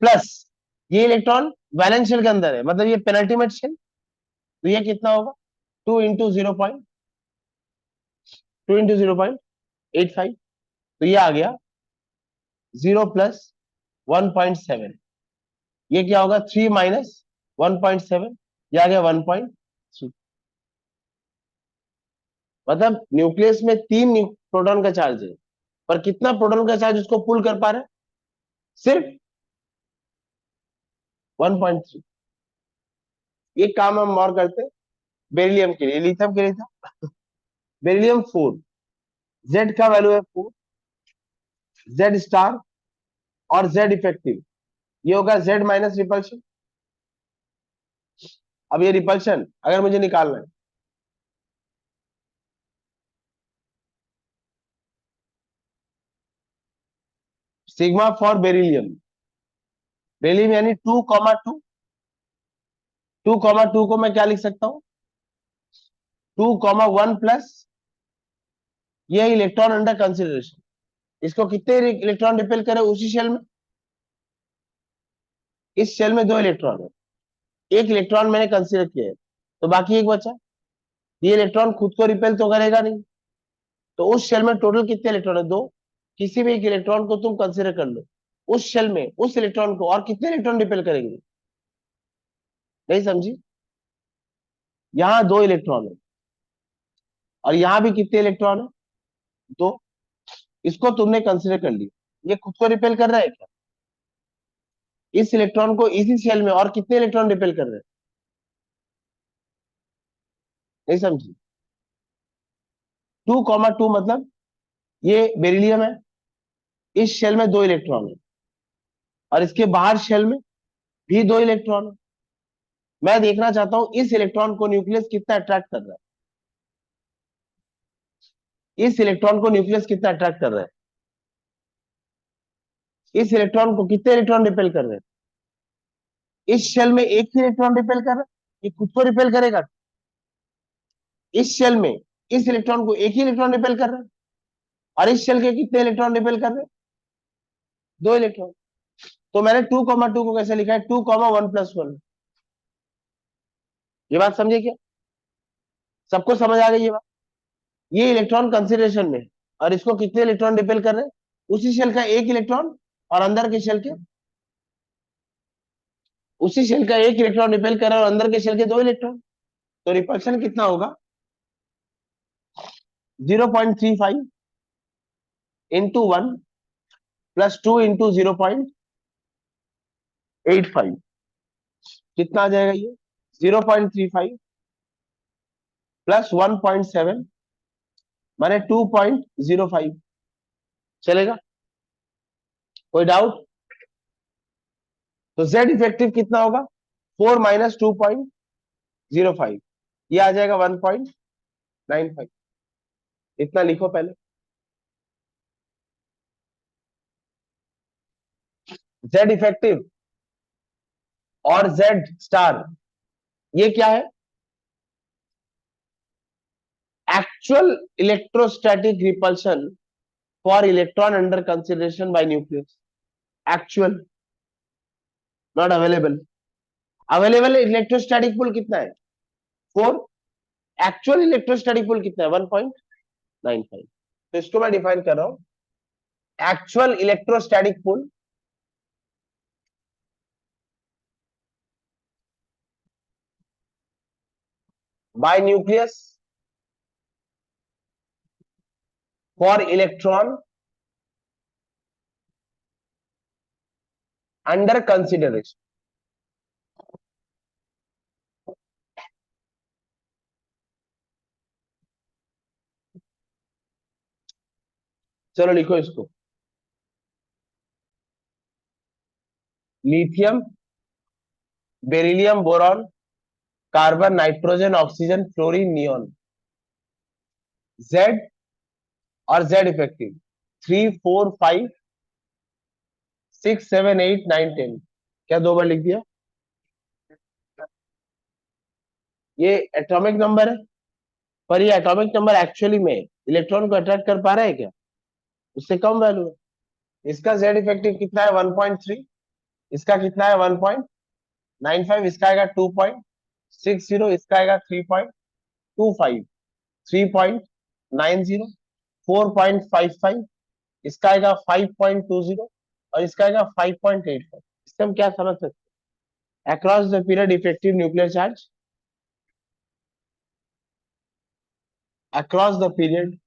प्लस ये इलेक्ट्रॉन वैलेंस शेल के अंदर है, मतलब ये पेनल्टीमेट शेल, तो ये कितना होगा? 2 इंटू 0.85, तो ये आ गया 0 प्लस 1.7। ये क्या होगा? 3 माइनस 1.7, ये आ गया 1.3। मतलब न्यूक्लियस में 3 प्रोटॉन का चार्ज है, पर कितना प्रोटॉन का चार्ज उसको पुल कर पा रहा है? सिर्फ 1.3। ये काम हम और करते हैं बेरिलियम के लिए। लिथियम के लिए था बेरिलियम 4, जेड का वैल्यू है 4, जेड स्टार और जेड इफेक्टिव, ये होगा जेड माइनस रिपल्शन। अब ये रिपल्शन अगर मुझे निकालना है, सिग्मा फॉर बेरिलियम, बेरिलियम यानी 2,2, 2,2 को मैं क्या लिख सकता हूं? 2,1 प्लस ये इलेक्ट्रॉन अंडर कंसिडरेशन, इसको कितने इलेक्ट्रॉन रिपेल करे उसी शेल में? इस शेल में 2 इलेक्ट्रॉन है, एक इलेक्ट्रॉन मैंने कंसिडर किया है, तो बाकी एक बचा। ये इलेक्ट्रॉन खुद को रिपेल तो करेगा नहीं, तो उस शेल में टोटल कितने इलेक्ट्रॉन है? 2। किसी भी एक इलेक्ट्रॉन को तुम कंसिडर कर लो, उस शेल में उस इलेक्ट्रॉन को और कितने इलेक्ट्रॉन रिपेल करेंगे? नहीं समझी? यहाँ 2 इलेक्ट्रॉन है, और यहाँ भी कितने इलेक्ट्रॉन है? 2। इसको तुमने कंसिडर कर लिया, ये खुद को रिपेल कर रहा है क्या? इस इलेक्ट्रॉन को इसी शेल में और कितने इलेक्ट्रॉन रिपेल कर रहे हैं? नहीं समझी? 2,2 मतलब ये बेरिलियम है, इस शेल में 2 इलेक्ट्रॉन है, और इसके बाहर शेल में भी 2 इलेक्ट्रॉन है। मैं देखना चाहता हूं इस इलेक्ट्रॉन को न्यूक्लियस कितना अट्रैक्ट कर रहा है, इस इलेक्ट्रॉन को न्यूक्लियस कितना अट्रैक्ट कर रहा है, इस इलेक्ट्रॉन को कितने इलेक्ट्रॉन रिपेल कर रहे हैं? इस शेल में एक ही इलेक्ट्रॉन रिपेल कर रहा है, ये खुद को रिपेल करेगा? इस शेल में इस इलेक्ट्रॉन को एक ही इलेक्ट्रॉन रिपेल कर रहा है, और इस शेल के कितने इलेक्ट्रॉन रिपेल कर रहे हैं? 2 इलेक्ट्रॉन। तो मैंने 2,2 को कैसे लिखा है? 2,1+1। ये बात समझे क्या? सबको समझ आ गई ये बात? ये इलेक्ट्रॉन कंसिडरेशन में, और इसको कितने इलेक्ट्रॉन रिपेल कर रहे हैं? उसी शेल का एक इलेक्ट्रॉन, और अंदर के शेल के उसी शेल का एक इलेक्ट्रॉन रिपेल कर रहा है, और अंदर के शेल के 2 इलेक्ट्रॉन। तो रिपल्शन कितना होगा? 0.35 इंटू 1 प्लस 2 इंटू 0.85। कितना आ जाएगा ये? 0.35 प्लस 1.7 माने 2.05। चलेगा? कोई डाउट? तो जेड इफेक्टिव कितना होगा? 4 माइनस 2.05, ये आ जाएगा 1.95। इतना लिखो पहले। जेड इफेक्टिव और जेड स्टार, ये क्या है? Actual electrostatic repulsion for electron under consideration by nucleus. Actual, not available. Available electrostatic pull कितना है? 4। एक्चुअल इलेक्ट्रोस्टैटिक पुल कितना है? 1.95। तो इसको मैं डिफाइन कर रहा हूं, actual electrostatic pull by nucleus for electron under consideration. चलो लिखो इसको। Lithium, beryllium, boron, carbon, nitrogen, oxygen, fluorine, neon. Z और जेड इफेक्टिव 3, 4, 5, 6, 7, 8, 9, 10। क्या 2 बार लिख दिया? ये एटॉमिक नंबर है, पर ये एटॉमिक नंबर एक्चुअली में इलेक्ट्रॉन को अट्रैक्ट कर पा रहा है क्या? उससे कम वैल्यू है। इसका जेड इफेक्टिव कितना है? 1.3। इसका कितना है? 1.95। इसका आएगा 2.60। इसका आएगा 3.25, 3.90, 4.55। इसका आएगा 5.20, और इसका आएगा 5.85। इससे हम क्या समझ सकते हैं? Across the period effective nuclear charge, across the period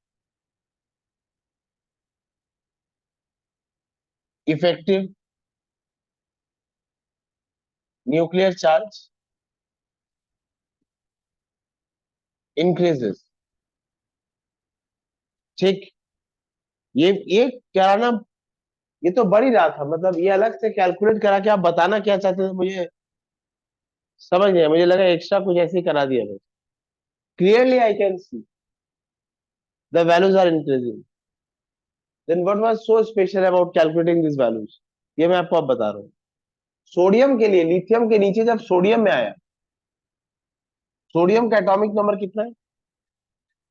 effective nuclear charge increases. ठीक। ये क्या ना, ये तो बढ़ ही रहा था, मतलब ये अलग से कैलकुलेट करा के आप बताना क्या चाहते थे मुझे समझ नहीं आया। मुझे लगा एक्स्ट्रा कुछ ऐसे ही करा दिया बस। Clearly I can see the values are increasing. Then what was so special about calculating this values? ये मैं आपको अब बता रहा हूँ। सोडियम के लिए, लिथियम के नीचे जब सोडियम में आया, सोडियम का एटॉमिक नंबर कितना है?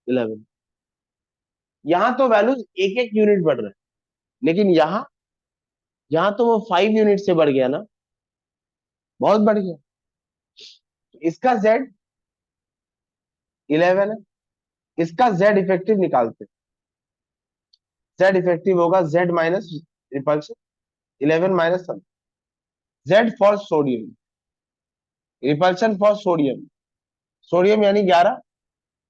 11। यहाँ तो वैल्यूज एक एक यूनिट बढ़ रहे हैं, लेकिन यहाँ यहाँ तो वो 5 यूनिट से बढ़ गया ना, बहुत बढ़ गया। इसका जेड 11 है, इसका जेड इफेक्टिव निकालते। जेड इफेक्टिव होगा Z minus repulsion, 11 minus Z for sodium, repulsion for sodium. Sodium यानी 11,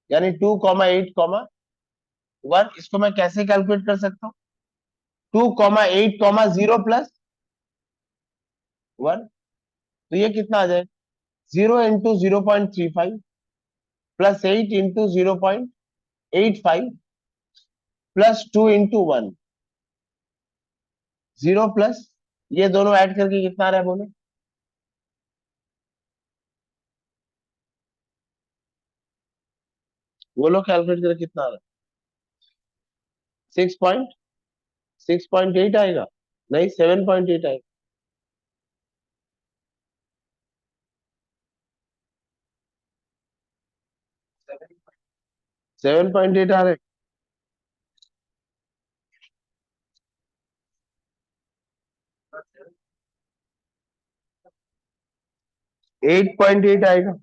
यानी 2,8,1। इसको मैं कैसे कैलकुलेट कर सकता हूँ? 2,8,0 प्लस 1। तो ये कितना आ जाए? 0 into 0.35 plus 8 into 0.85 plus 2 into 1। 0 plus ये दोनों ऐड करके कितना आ रहा है बोलो? वो लोग कैलकुलेट करके कितना आ रहा है? 6.8 आएगा? नहीं, 7.8 आएगा। 7.8 आ रहे। 8.8 आएगा।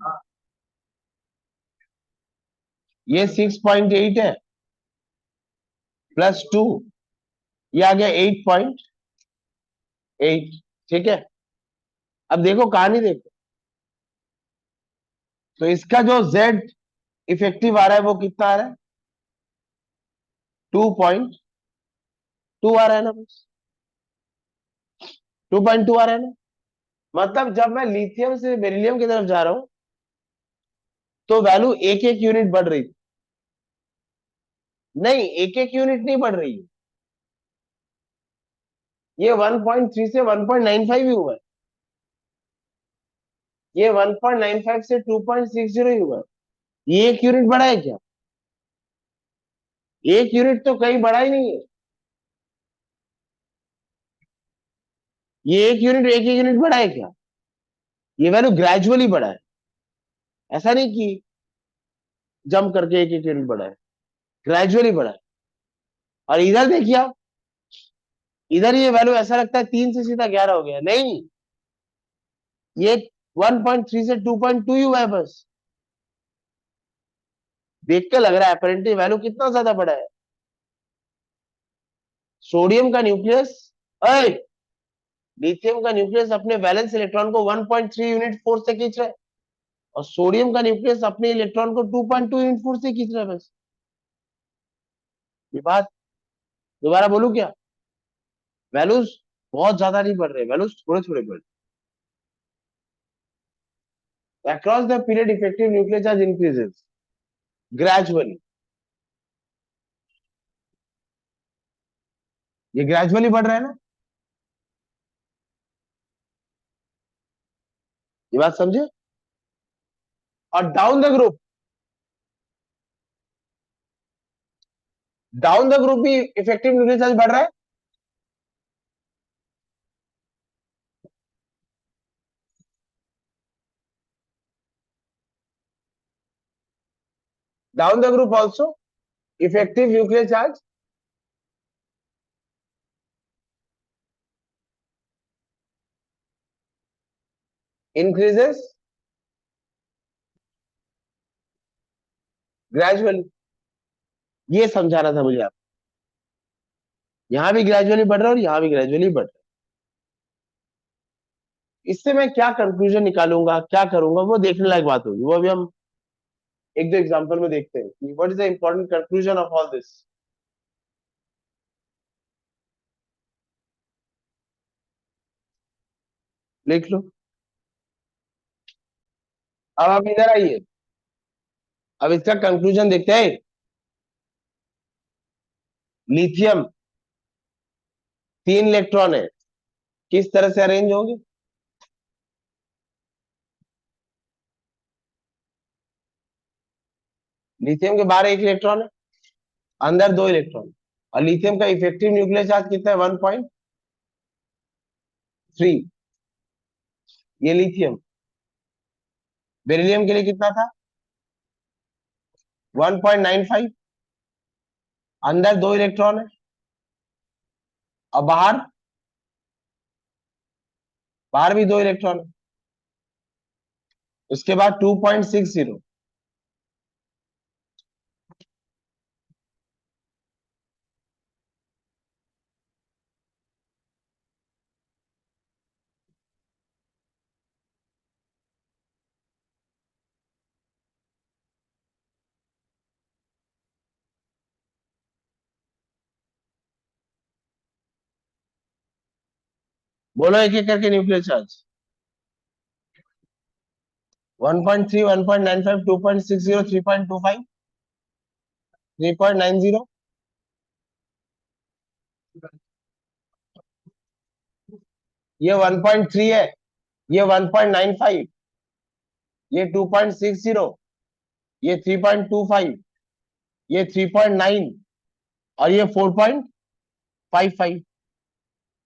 ये 6.8 है +2, ये आ गया 8.8। ठीक है, अब देखो कहानी देखो। तो इसका जो Z इफेक्टिव आ रहा है वो कितना आ रहा है? 2.2 आ रहा है ना बस, 2.2 आ रहा है ना। मतलब जब मैं लिथियम से बेरिलियम की तरफ जा रहा हूं तो वैल्यू एक एक यूनिट बढ़ रही थी। नहीं, एक एक यूनिट नहीं बढ़ रही है, ये 1.3 से 1.95 ही हुआ है, ये 1.95 से 2.60 ही हुआ है। ये एक यूनिट बढ़ा है क्या? एक यूनिट तो कहीं बढ़ा ही नहीं है। ये एक यूनिट एक एक यूनिट बढ़ा है क्या? ये वैल्यू ग्रेजुअली बढ़ा है, ऐसा नहीं कि जंप करके एक एक यूनिट बढ़ा है, ग्रेजुअली बढ़ा है। और इधर देखिए आप, इधर ये वैल्यू ऐसा लगता है 3 से सीधा 11 हो गया, नहीं, ये 1.3 से 2.2 ही हुआ है बस। देख के लग रहा है अपेरेंटली वैल्यू कितना ज्यादा बड़ा है। सोडियम का न्यूक्लियस, अरे लिथियम का न्यूक्लियस अपने वैलेंस इलेक्ट्रॉन को 1.3 यूनिट फोर्स से खींच रहा है, और सोडियम का न्यूक्लियस अपने इलेक्ट्रॉन को 2.2 यूनिट फोर्स से खींच रहा है बस। ये बात दोबारा बोलूं क्या? वैल्यूज बहुत ज्यादा नहीं बढ़ रहे, वैल्यूज थोड़े थोड़े बढ़ रहे। Across the period effective nuclear charge increases gradually, ये ग्रेजुअली बढ़ रहा है ना, ये बात समझे। और डाउन द ग्रुप भी इफेक्टिव न्यूक्लियर चार्ज बढ़ रहा है। Down the group also effective nuclear charge increases gradually, ये समझाना था मुझे आप। यहां भी ग्रेजुअली बढ़ रहा है और यहां भी ग्रेजुअली बढ़ रहा है। इससे मैं क्या कंक्लूजन निकालूंगा, क्या करूंगा, वो देखने लायक बात होगी, वो अभी हम एक दो एग्जांपल में देखते हैं कि what is the important conclusion of all this. लिख लो। अब आप इधर आइए, अब इसका कंक्लूजन देखते हैं। लिथियम 3 इलेक्ट्रॉन है, किस तरह से अरेंज होंगे? लिथियम के बाहर 1 इलेक्ट्रॉन है, अंदर 2 इलेक्ट्रॉन। और लिथियम का इफेक्टिव न्यूक्लियर चार्ज कितना है? 1.3। ये लिथियम। बेरिलियम के लिए कितना था? 1.95। अंदर 2 इलेक्ट्रॉन है और बाहर, बाहर भी 2 इलेक्ट्रॉन है। उसके बाद 2.60। बोलो एक एक करके न्यूक्लियर चार्ज। 1.3, 1.95, 2.60, 3.25, 3.90। ये 1.3 है, ये 1.95, ये 2.60, ये 3.25, ये 3.9, और ये 4.55।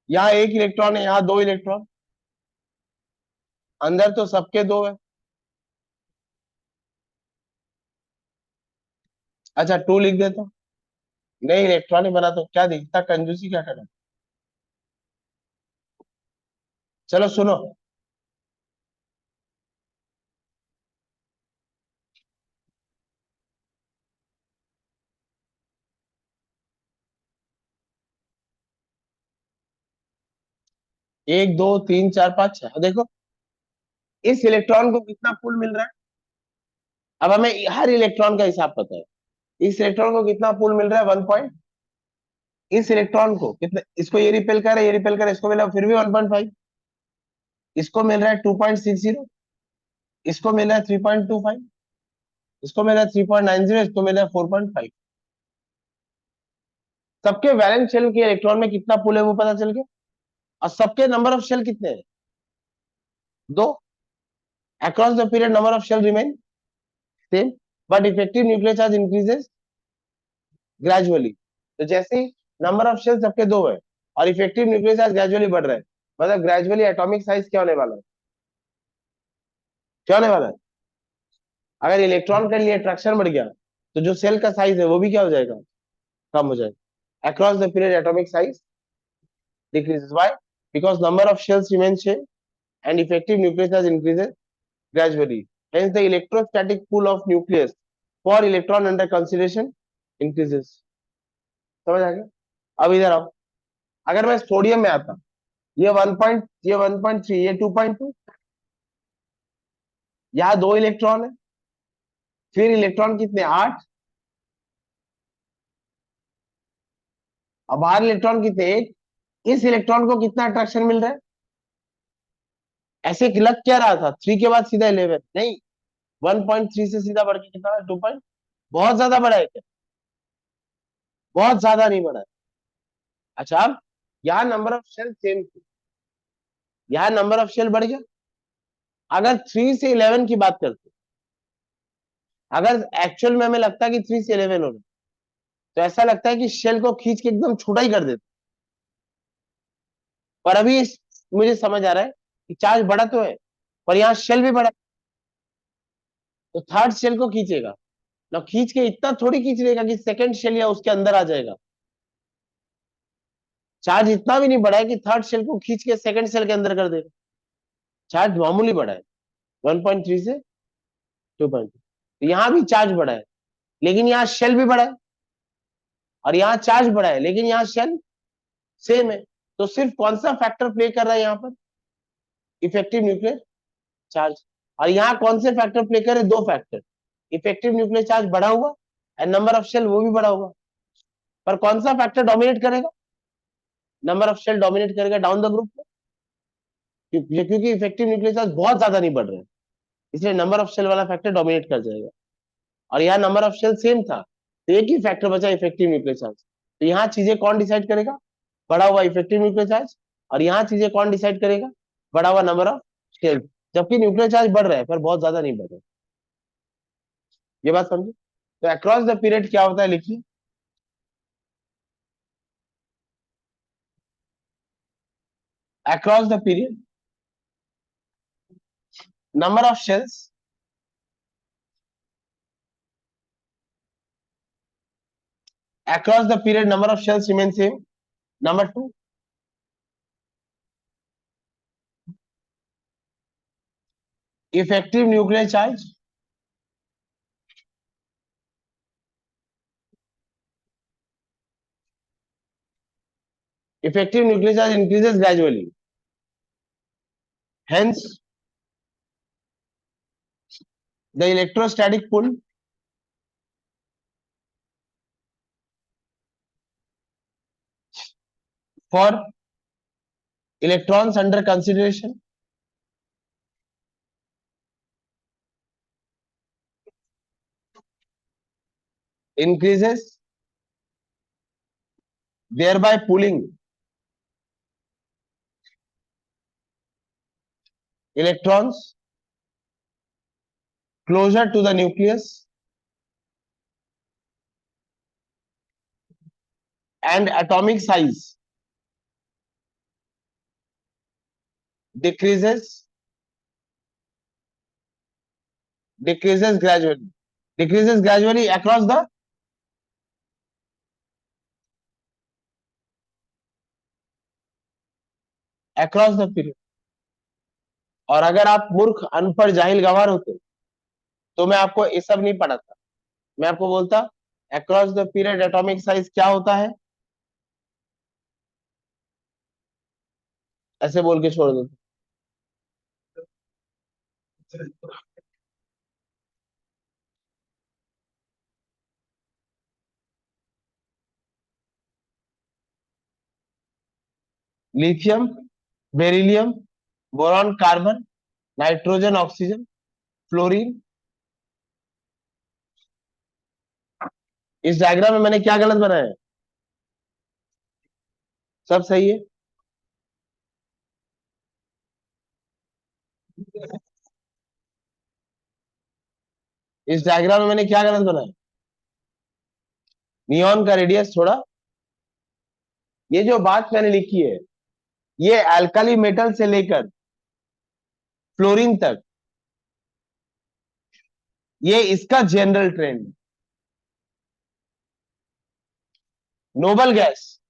यहाँ 1 इलेक्ट्रॉन है, यहाँ 2 इलेक्ट्रॉन, अंदर तो सबके 2 है। अच्छा 2 लिख देता हूँ। नहीं इलेक्ट्रॉनिक बना तो क्या दिखता, कंजूसी क्या करना। चलो सुनो, 1 2 3 4 5 6, देखो इस इलेक्ट्रॉन को कितना पुल मिल रहा है। अब हमें हर इलेक्ट्रॉन का हिसाब पता है। इस इलेक्ट्रॉन को कितना पुल मिल रहा है, 1 पॉइंट। इस इलेक्ट्रॉन को कितने, इसको ये रिपेल कर रहा है, ये रिपेल कर रहा है, इसको मिला फिर भी 1.5। इसको मिल रहा है 2.60, इसको मिल रहा है 3.25, इसको मिल रहा है 3.90, इसको मिल रहा है 4.5। सबके वैलेंस शेल के इलेक्ट्रॉन में कितना पुल है वो पता चल गया। और सबके नंबर ऑफ शेल कितने हैं, 2। Across the period number of shell remain same, but effective nuclear charge increases gradually. तो जैसे ही नंबर ऑफ शेल सबके 2 है और इफेक्टिव न्यूक्लियर चार्ज ग्रेजुअली बढ़ रहा है, मतलब ग्रेजुअली एटॉमिक साइज क्या होने वाला है, क्या होने वाला है। अगर इलेक्ट्रॉन के लिए अट्रैक्शन बढ़ गया तो जो सेल का साइज है वो भी क्या हो जाएगा, कम हो जाएगा। Across the period atomic size decreases. Why? Because number of shells remains same and effective nuclear charge increases gradually. Hence, the electrostatic pull of nucleus for electron under consideration increases. समझ आ गया। अब इधर आओ, अगर मैं सोडियम में आता, ये 1 पॉइंट, ये 1.3, ये 2.2, यहाँ 2 इलेक्ट्रॉन है, फिर इलेक्ट्रॉन कितने 8, अब बाहर इलेक्ट्रॉन कितने 1। इस इलेक्ट्रॉन को कितना अट्रैक्शन मिल रहा है, ऐसे लग क्या रहा था 3 के बाद सीधा 11, नहीं 1.3 से सीधा बढ़ के कितना 2 पॉइंट, बहुत ज्यादा बढ़ा है क्या, बहुत ज्यादा नहीं बढ़ा है। अच्छा अब यहाँ नंबर ऑफ शेल सेम थी, यहाँ नंबर ऑफ शेल बढ़ गया। अगर 3 से 11 की बात करते, अगर एक्चुअल में हमें लगता है कि 3 से 11 हो रहा है, तो ऐसा लगता है कि शेल को खींच के एकदम छोटा ही कर देते। पर अभी मुझे समझ आ रहा है कि चार्ज बढ़ा तो है, पर यहाँ शेल भी बढ़ा, तो थर्ड शेल को खींचेगा ना, खींच के इतना थोड़ी खींच लेगा कि सेकंड शेल या उसके अंदर आ जाएगा। चार्ज इतना भी नहीं बढ़ा है कि थर्ड शेल को खींच के सेकंड शेल के अंदर कर देगा। चार्ज मामूली बढ़ा है, 1.3 से 2.2। तो यहाँ भी चार्ज बढ़ा है, लेकिन यहाँ शेल भी बढ़ा है, और यहाँ चार्ज बढ़ा है लेकिन यहाँ शेल सेम है। तो सिर्फ कौन सा फैक्टर प्ले कर रहा है यहाँ पर, इफेक्टिव न्यूक्लियर चार्ज। और यहाँ कौन से फैक्टर प्ले कर रहे हैं, 2 फैक्टर। इफेक्टिव न्यूक्लियर चार्ज बढ़ा होगा एंड नंबर ऑफ शेल वो भी बढ़ा होगा, पर कौन सा फैक्टर डोमिनेट करेगा, नंबर ऑफ शेल डोमिनेट करेगा डाउन द ग्रुप में, क्योंकि इफेक्टिव न्यूक्लियर चार्ज बहुत ज्यादा नहीं बढ़ रहे हैं, इसलिए नंबर ऑफ शेल वाला फैक्टर डोमिनेट कर जाएगा। और यहाँ नंबर ऑफ शेल सेम था, तो एक ही फैक्टर बचा इफेक्टिव न्यूक्लियर चार्ज। तो यहाँ चीजें कौन डिसाइड करेगा, बढ़ा हुआ इफेक्टिव न्यूक्लियर चार्ज। और यहाँ चीजें कौन डिसाइड करेगा, बढ़ा हुआ नंबर ऑफ शेल। जबकि न्यूक्लियर चार्ज बढ़ रहा है पर बहुत ज्यादा नहीं बढ़ रहा है। ये बात समझे। तो अक्रॉस द पीरियड क्या होता है लिखिए, across the period number of shells across the period number of shells remain same. Number 2, effective nuclear charge increases gradually. Hence, the electrostatic pull for electrons under consideration increases, thereby pulling electrons closer to the nucleus, and atomic size decreases decreases gradually, decreases gradually across the across the period. और अगर आप मूर्ख अनपढ़ जाहिल गंवार होते तो मैं आपको ये सब नहीं पढ़ाता, मैं आपको बोलता across the period atomic size क्या होता है, ऐसे बोल के छोड़ देता। Lithium, beryllium, boron, carbon, nitrogen, oxygen, fluorine. इस डायग्राम में मैंने क्या गलत बनाया है? सब सही है। इस डायग्राम में मैंने क्या गलत बनाया? नियॉन का रेडियस थोड़ा, ये जो बात मैंने लिखी है ये अल्काली मेटल से लेकर फ्लोरीन तक, ये इसका general trend. Noble gas,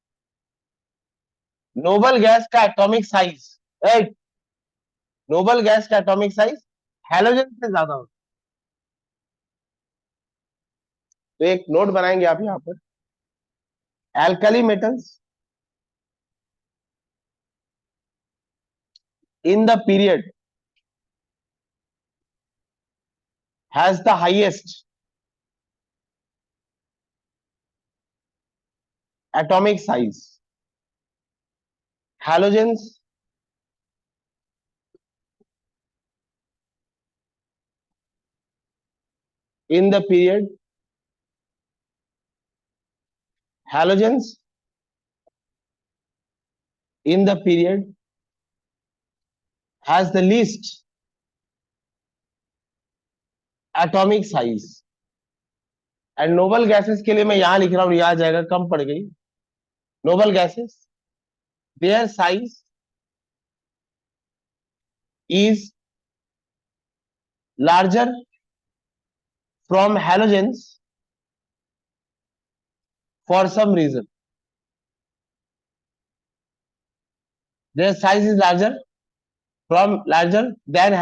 noble gas का atomic size, right, noble gas का एटॉमिक साइज हैलोजन से ज्यादा होता है। तो एक नोट बनाएंगे आप यहां पर, alkali metals in the period has the highest atomic size. Halogens in the period, halogens in the period has the least atomic size. And noble gases के लिए मैं यहां लिख रहा हूं, यहां जाएगा, कम पड़ गई। Noble gases their size is larger from halogens for some reason. Their size is larger than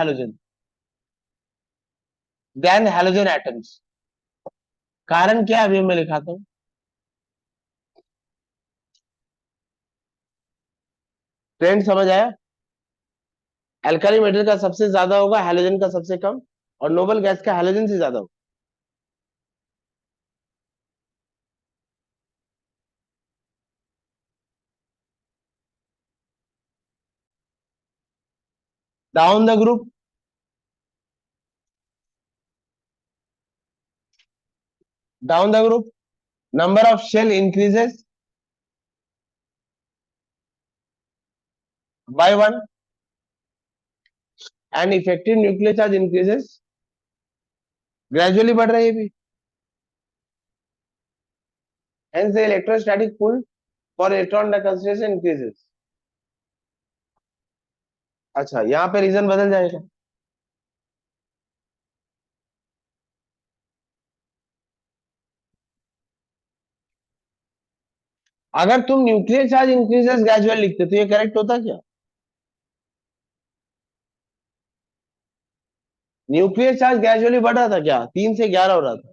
halogen atoms. कारण क्या है अभी मैं लिखाता हूं। ट्रेंड समझ आया? अल्काली मेटल का सबसे ज्यादा होगा, हैलोजन का सबसे कम, और नोबल गैस का हैलोजन से ज्यादा होगा। Down the group, down the group, number of shell increases by 1 and effective nuclear charge increases, gradually बढ़ रही है भी। Hence the electrostatic pull for electron concentration increases. अच्छा, यहाँ पे रीजन बदल जाएगा। अगर तुम न्यूक्लियर चार्ज इंक्रीजेस ग्रेजुअल लिखते तो ये करेक्ट होता क्या? न्यूक्लियर चार्ज ग्रेजुअली बढ़ रहा था क्या? 3 से 11 हो रहा था।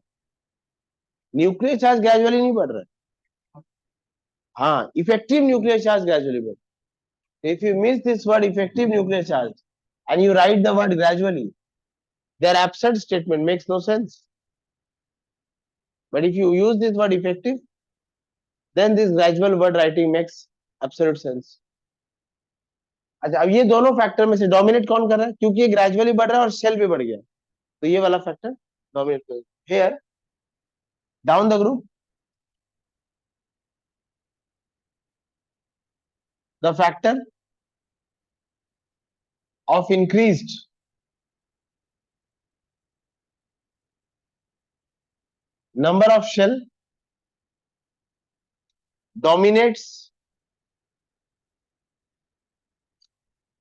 न्यूक्लियर चार्ज ग्रेजुअली नहीं बढ़ रहा है। हाँ, इफेक्टिव न्यूक्लियर चार्ज ग्रेजुअली बढ़। If you miss this word effective nuclear charge and you write the word gradually, their absurd statement makes no sense. But if you use this word effective, then this gradual word writing makes absolute sense. अच्छा, अब ये दोनों factor में से dominate कौन कर रहा है? क्योंकि ये ग्रेजुअली बढ़ रहा है और शेल भी बढ़ गया, तो ये वाला फैक्टर डोमिनेट कर। Here down the group, the factor of increased number of shell dominates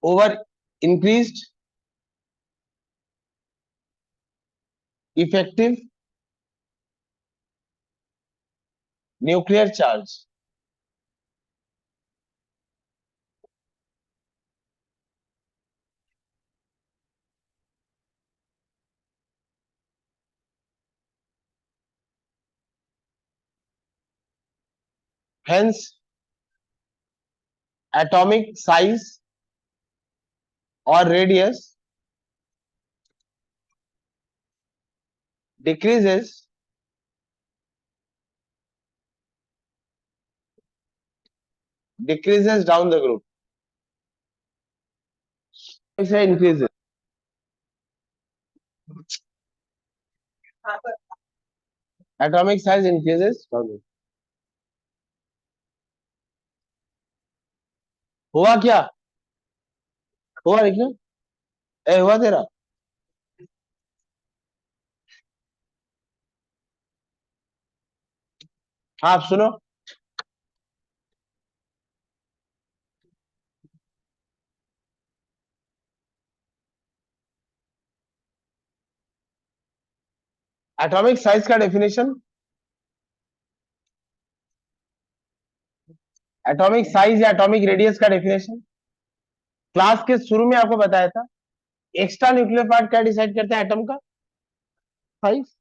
over increased effective nuclear charge. Hence atomic size और radius decreases down the group, इसे increases, atomic size increases down. हुआ क्या? हुआ लिखना, ए हुआ तेरा? हाँ आप सुनो, एटॉमिक साइज का डेफिनेशन, एटॉमिक साइज या एटॉमिक रेडियस का डेफिनेशन क्लास के शुरू में आपको बताया था। एक्स्ट्रा न्यूक्लियर पार्ट क्या डिसाइड करते हैं एटम का साइज?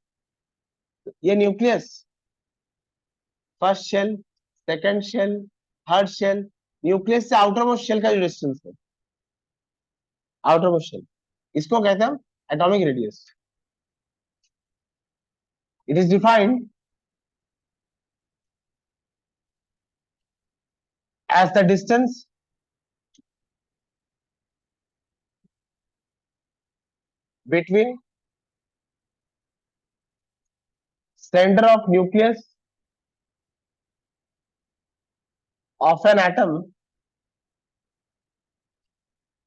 ये nucleus, first shell, second shell, third shell, nucleus से आउटर मोस्ट शेल का जो डिस्टेंस है, आउटर मोस्ट शेल, इसको कहते हैं हम atomic radius. It is defined as the distance between centre of nucleus of an atom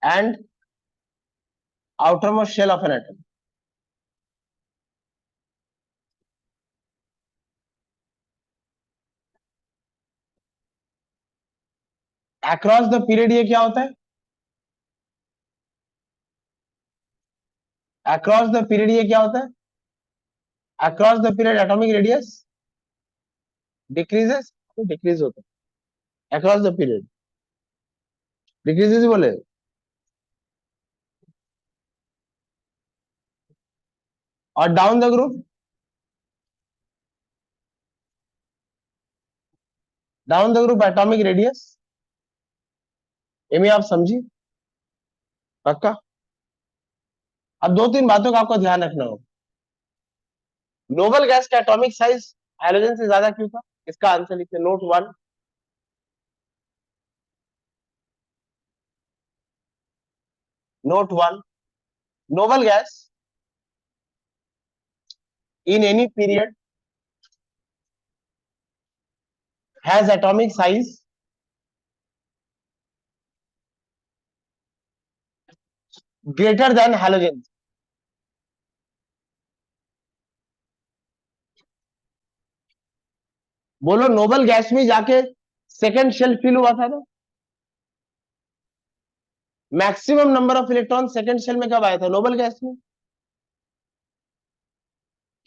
and outermost shell of an atom. Across the period ये क्या होता है? Across the period ये क्या होता है? Across the period atomic radius decreases, decrease होता है across the period, decreases ही बोले। और down the group, down the group atomic radius, Amy आप समझी पक्का? अब दो तीन बातों का आपको ध्यान रखना होगा। नोबल गैस का एटॉमिक साइज हाइड्रोजन से ज्यादा क्यों था? इसका आंसर लिखिए, note one. Note one, noble gas in any period has atomic size greater than halogen। बोलो, नोबल गैस में जाके सेकंड शेल फिल हुआ था ना? Maximum number of electron second shell में कब आया था? नोबल गैस में।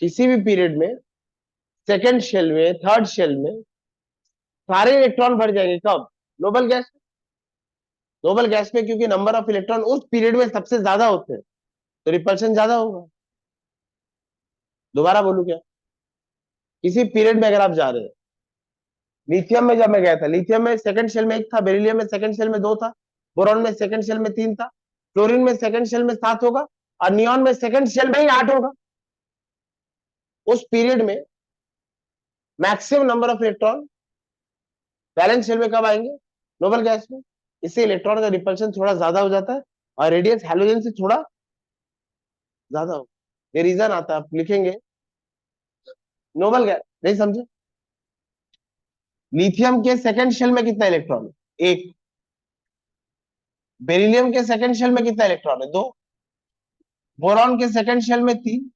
किसी भी पीरियड में सेकंड शेल में, थर्ड शेल में सारे इलेक्ट्रॉन भर जाएंगे कब? नोबल गैस में। नोबल गैस में क्योंकि नंबर ऑफ इलेक्ट्रॉन उस पीरियड में सबसे ज्यादा होते हैं, तो रिपल्शन ज्यादा होगा। दोबारा बोलू क्या? किसी पीरियड में अगर आप जा रहे हैं, लिथियम में जब मैं गया था, लिथियम में सेकंड शेल में एक था, बेरिलियम में सेकंड शेल में दो था, बोरॉन में सेकंड शेल में तीन था, क्लोरीन में सेकंड शेल में सात होगा, और नियॉन में सेकंड शेल में ही आठ होगा। उस पीरियड में maximum number of electron valence shell में कब आएंगे? नोबल गैस में। इससे इलेक्ट्रॉन का रिपल्शन थोड़ा ज्यादा हो जाता है और रेडियस हैलोजन से थोड़ा ज्यादा हो। ये रीजन आता है, आप लिखेंगे नोबल गैस। नहीं समझे? लिथियम के सेकंड शेल में कितना इलेक्ट्रॉन है? एक। बेरिलियम के सेकंड शेल में कितना इलेक्ट्रॉन है? दो। बोरॉन के सेकंड शेल में तीन,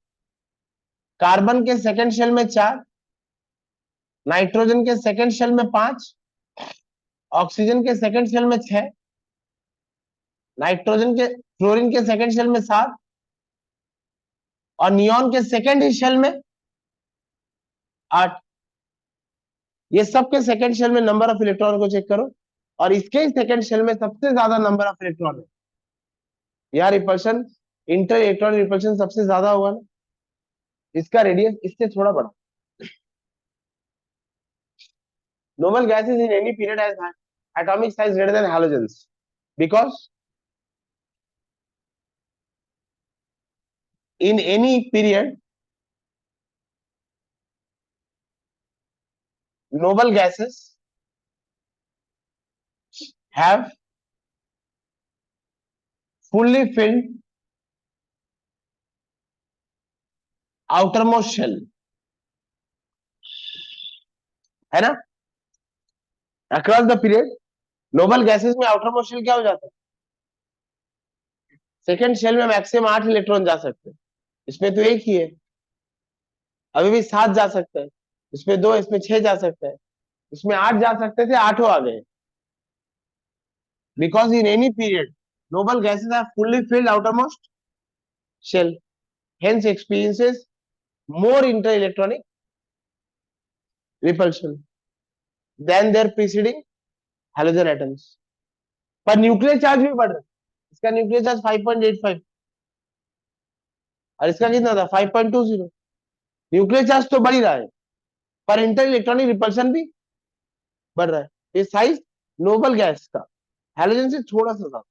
कार्बन के सेकंड शेल में चार, नाइट्रोजन के सेकंड शेल में पांच, ऑक्सीजन के सेकंड शेल में छह, नाइट्रोजन के फ्लोरीन के सेकंड शेल में सात, और नियॉन के सेकंड ही शेल में आठ। ये सबके सेकंड शेल में नंबर ऑफ इलेक्ट्रॉन को चेक करो, और इसके सेकंड शेल में सबसे ज्यादा नंबर ऑफ इलेक्ट्रॉन है। यहाँ रिपल्शन, इंटर इलेक्ट्रॉन रिपल्शन सबसे ज्यादा होगा ना? इसका रेडियस इससे थोड़ा बड़ा। Noble gases in any period has atomic size greater than halogens because in any period noble gases have fully filled outermost shell, है ना? Across the period noble gases में आउटरमोस्ट शेल क्या हो जाता है? सेकेंड शेल में maximum 8 electron जा सकते हैं, इसमें तो एक ही है, अभी भी 7 जा सकते हैं, इसमें 2, इसमें 6 जा सकते हैं, इसमें 8 जा सकते थे, 8 आ गए. Because in any period noble gases are fully filled outermost shell, hence experiences more inter-electronic repulsion than their preceding halogen atoms. पर न्यूक्लियर चार्ज भी बढ़ रहा है, इसका न्यूक्लियर चार्ज 5.85 और इसका कितना था 5.20. न्यूक्लियर चार्ज तो बढ़ ही रहा है पर इंटर इलेक्ट्रॉनिक रिपल्शन भी बढ़ रहा है. ये साइज नोबल गैस का हैलोजन से थोड़ा सा था.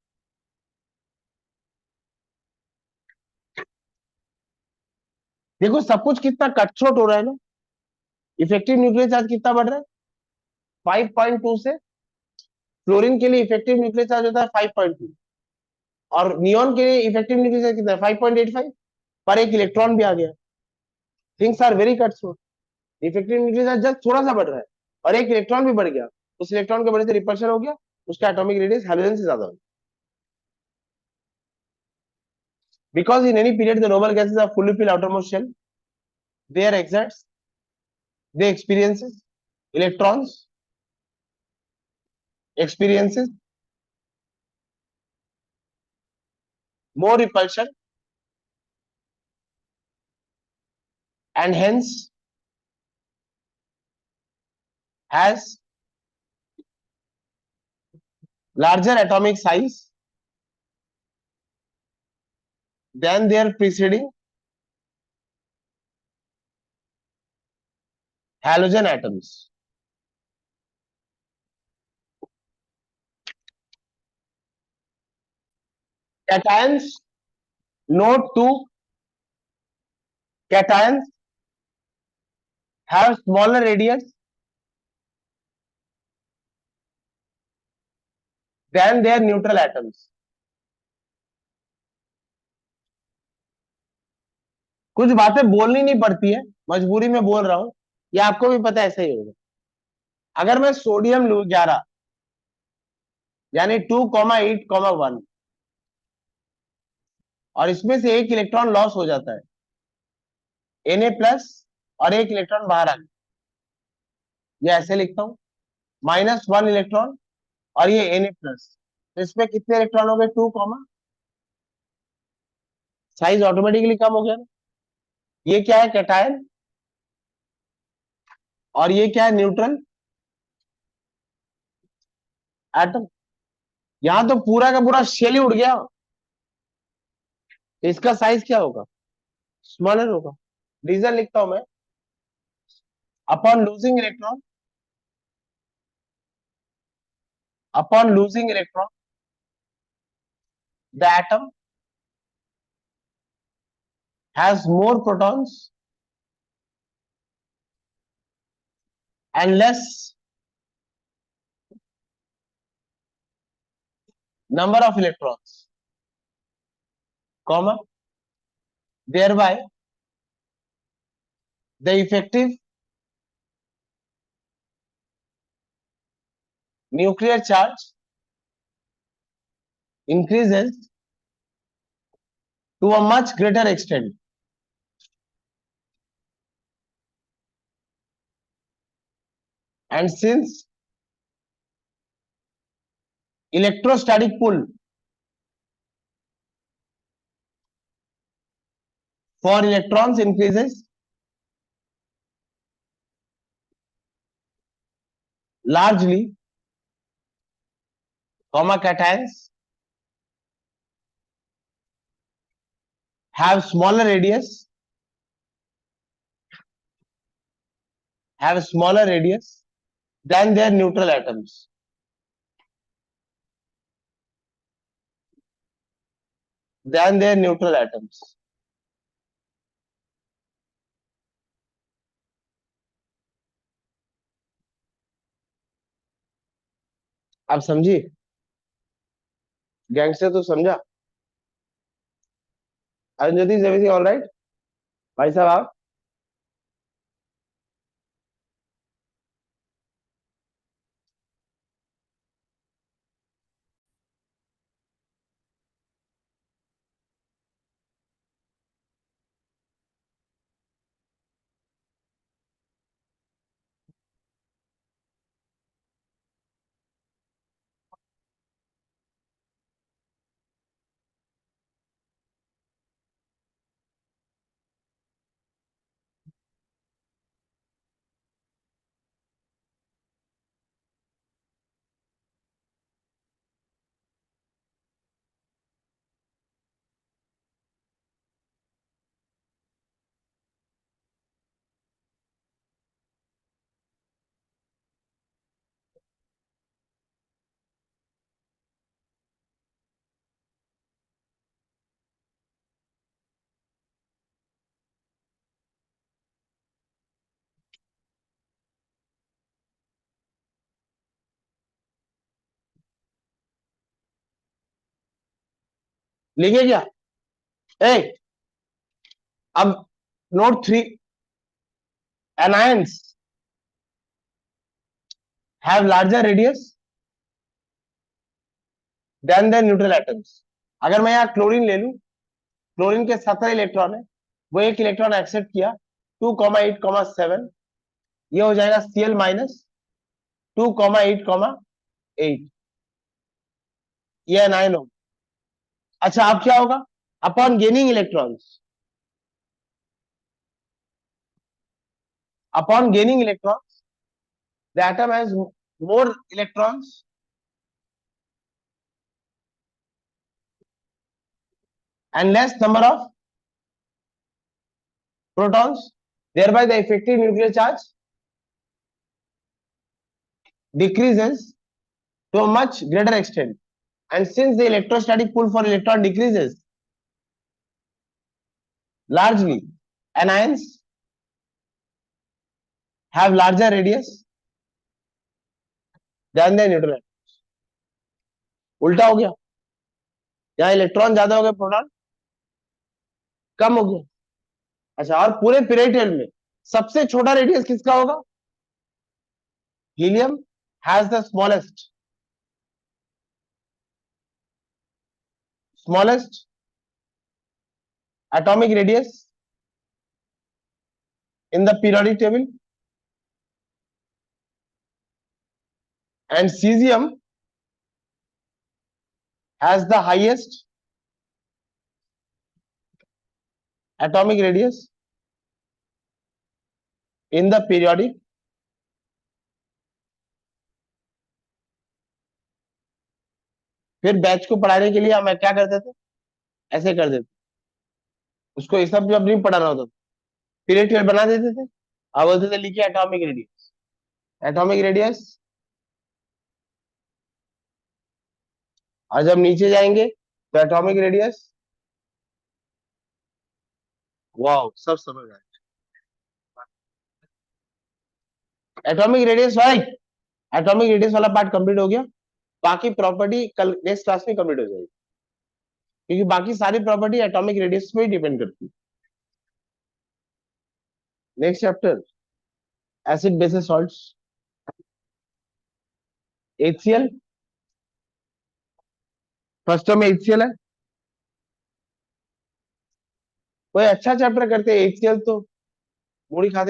देखो सब कुछ कितना कटछोट हो रहा है ना. इफेक्टिव न्यूक्लियर चार्ज कितना बढ़ रहा है 5.2 से. फ्लोरीन के लिए इफेक्टिव न्यूक्लियर चार्ज होता है 5.2 और नियॉन के लिए इफेक्टिव न्यूक्लियर चार्ज कितना है 5.85 पर एक इलेक्ट्रॉन भी आ गया. थिंग्स आर वेरी कटछोट. इफेक्टिव न्यूक्लियर चार्ज जस्ट थोड़ा सा बढ़ रहा है और एक इलेक्ट्रॉन भी बढ़ गया, उस इलेक्ट्रॉन के बढ़ने से रिपल्शन हो गया, उसका एटॉमिक रेडियस हैलोजन से ज्यादा हो गया. Because in any period the noble gases are fully filled outermost shell, their exerts, they experiences electrons, experiences more repulsion and hence has larger atomic size than their preceding halogen atoms. Cations, note 2, cations have smaller radius than their neutral atoms. कुछ बातें बोलनी नहीं पड़ती है, मजबूरी में बोल रहा हूं, ये आपको भी पता ऐसा ही होगा. अगर मैं सोडियम लू 11 यानी 2,8,1 और इसमें से एक इलेक्ट्रॉन लॉस हो जाता है Na+ और एक इलेक्ट्रॉन बाहर आ गया, ये ऐसे लिखता हूं -1 इलेक्ट्रॉन और ये Na+, तो इसमें कितने इलेक्ट्रॉन हो गए 2, साइज ऑटोमेटिकली कम हो गया ना. ये क्या है कैटायन और ये क्या है न्यूट्रल एटम. यहां तो पूरा का पूरा शेल ही उड़ गया, तो इसका साइज क्या होगा स्मॉलर होगा. रीजन लिखता हूं मैं, upon losing electron, upon losing electron the atom has more protons and less number of electrons, comma, thereby the effective nuclear charge increases to a much greater extent. And since electrostatic pull for electrons increases, largely, comma, cations have smaller radius, than their neutral atoms. Than their neutral atoms. आप समझी? Gangster तो समझा? Arundhati, is everything all right? भाई साहब आप लिखे क्या? ए, अब note 3, anions have larger radius than their neutral atoms. अगर मैं यहाँ क्लोरीन ले लूं, क्लोरीन के 17 इलेक्ट्रॉन है, वो एक इलेक्ट्रॉन एक्सेप्ट किया, 2,8,7, ये हो जाएगा Cl माइनस 2,8,8, ये एनायन हो। अच्छा, अब क्या होगा? Upon gaining electrons, upon gaining electrons, the atom has more electrons and less number of protons, thereby the effective nuclear charge decreases to a much greater extent. And since the electrostatic pull for electron decreases largely, anions have larger radius than their neutral atoms. उल्टा हो गया, यहाँ electron ज्यादा हो गए, proton कम हो गया। अच्छा, और पूरे पीरियड टेबल में सबसे छोटा रेडियस किसका होगा? Helium has the smallest atomic radius in the periodic table, and cesium has the highest atomic radius in the periodic. फिर बैच को पढ़ाने के लिए हम क्या करते थे? ऐसे कर देते, उसको ये सब जब नहीं पढ़ाना होता, पीरियड टेबल बना देते थे, अब बोलते थे लिखिए एटॉमिक रेडियस, एटॉमिक रेडियस, और जब नीचे जाएंगे तो एटॉमिक रेडियस, वाह सब समझ आए। एटॉमिक रेडियस भाई, एटॉमिक रेडियस वाला पार्ट कंप्लीट हो गया, बाकी प्रॉपर्टी कल नेक्स्ट क्लास में कंप्लीट हो जाएगी, क्योंकि बाकी सारी प्रॉपर्टी एटॉमिक रेडियस पे ही डिपेंड करती है। Next chapter, acid basis salts, HCl, first में HCl है, कोई अच्छा चैप्टर करते हैं, HCl तो मूड़ी खाते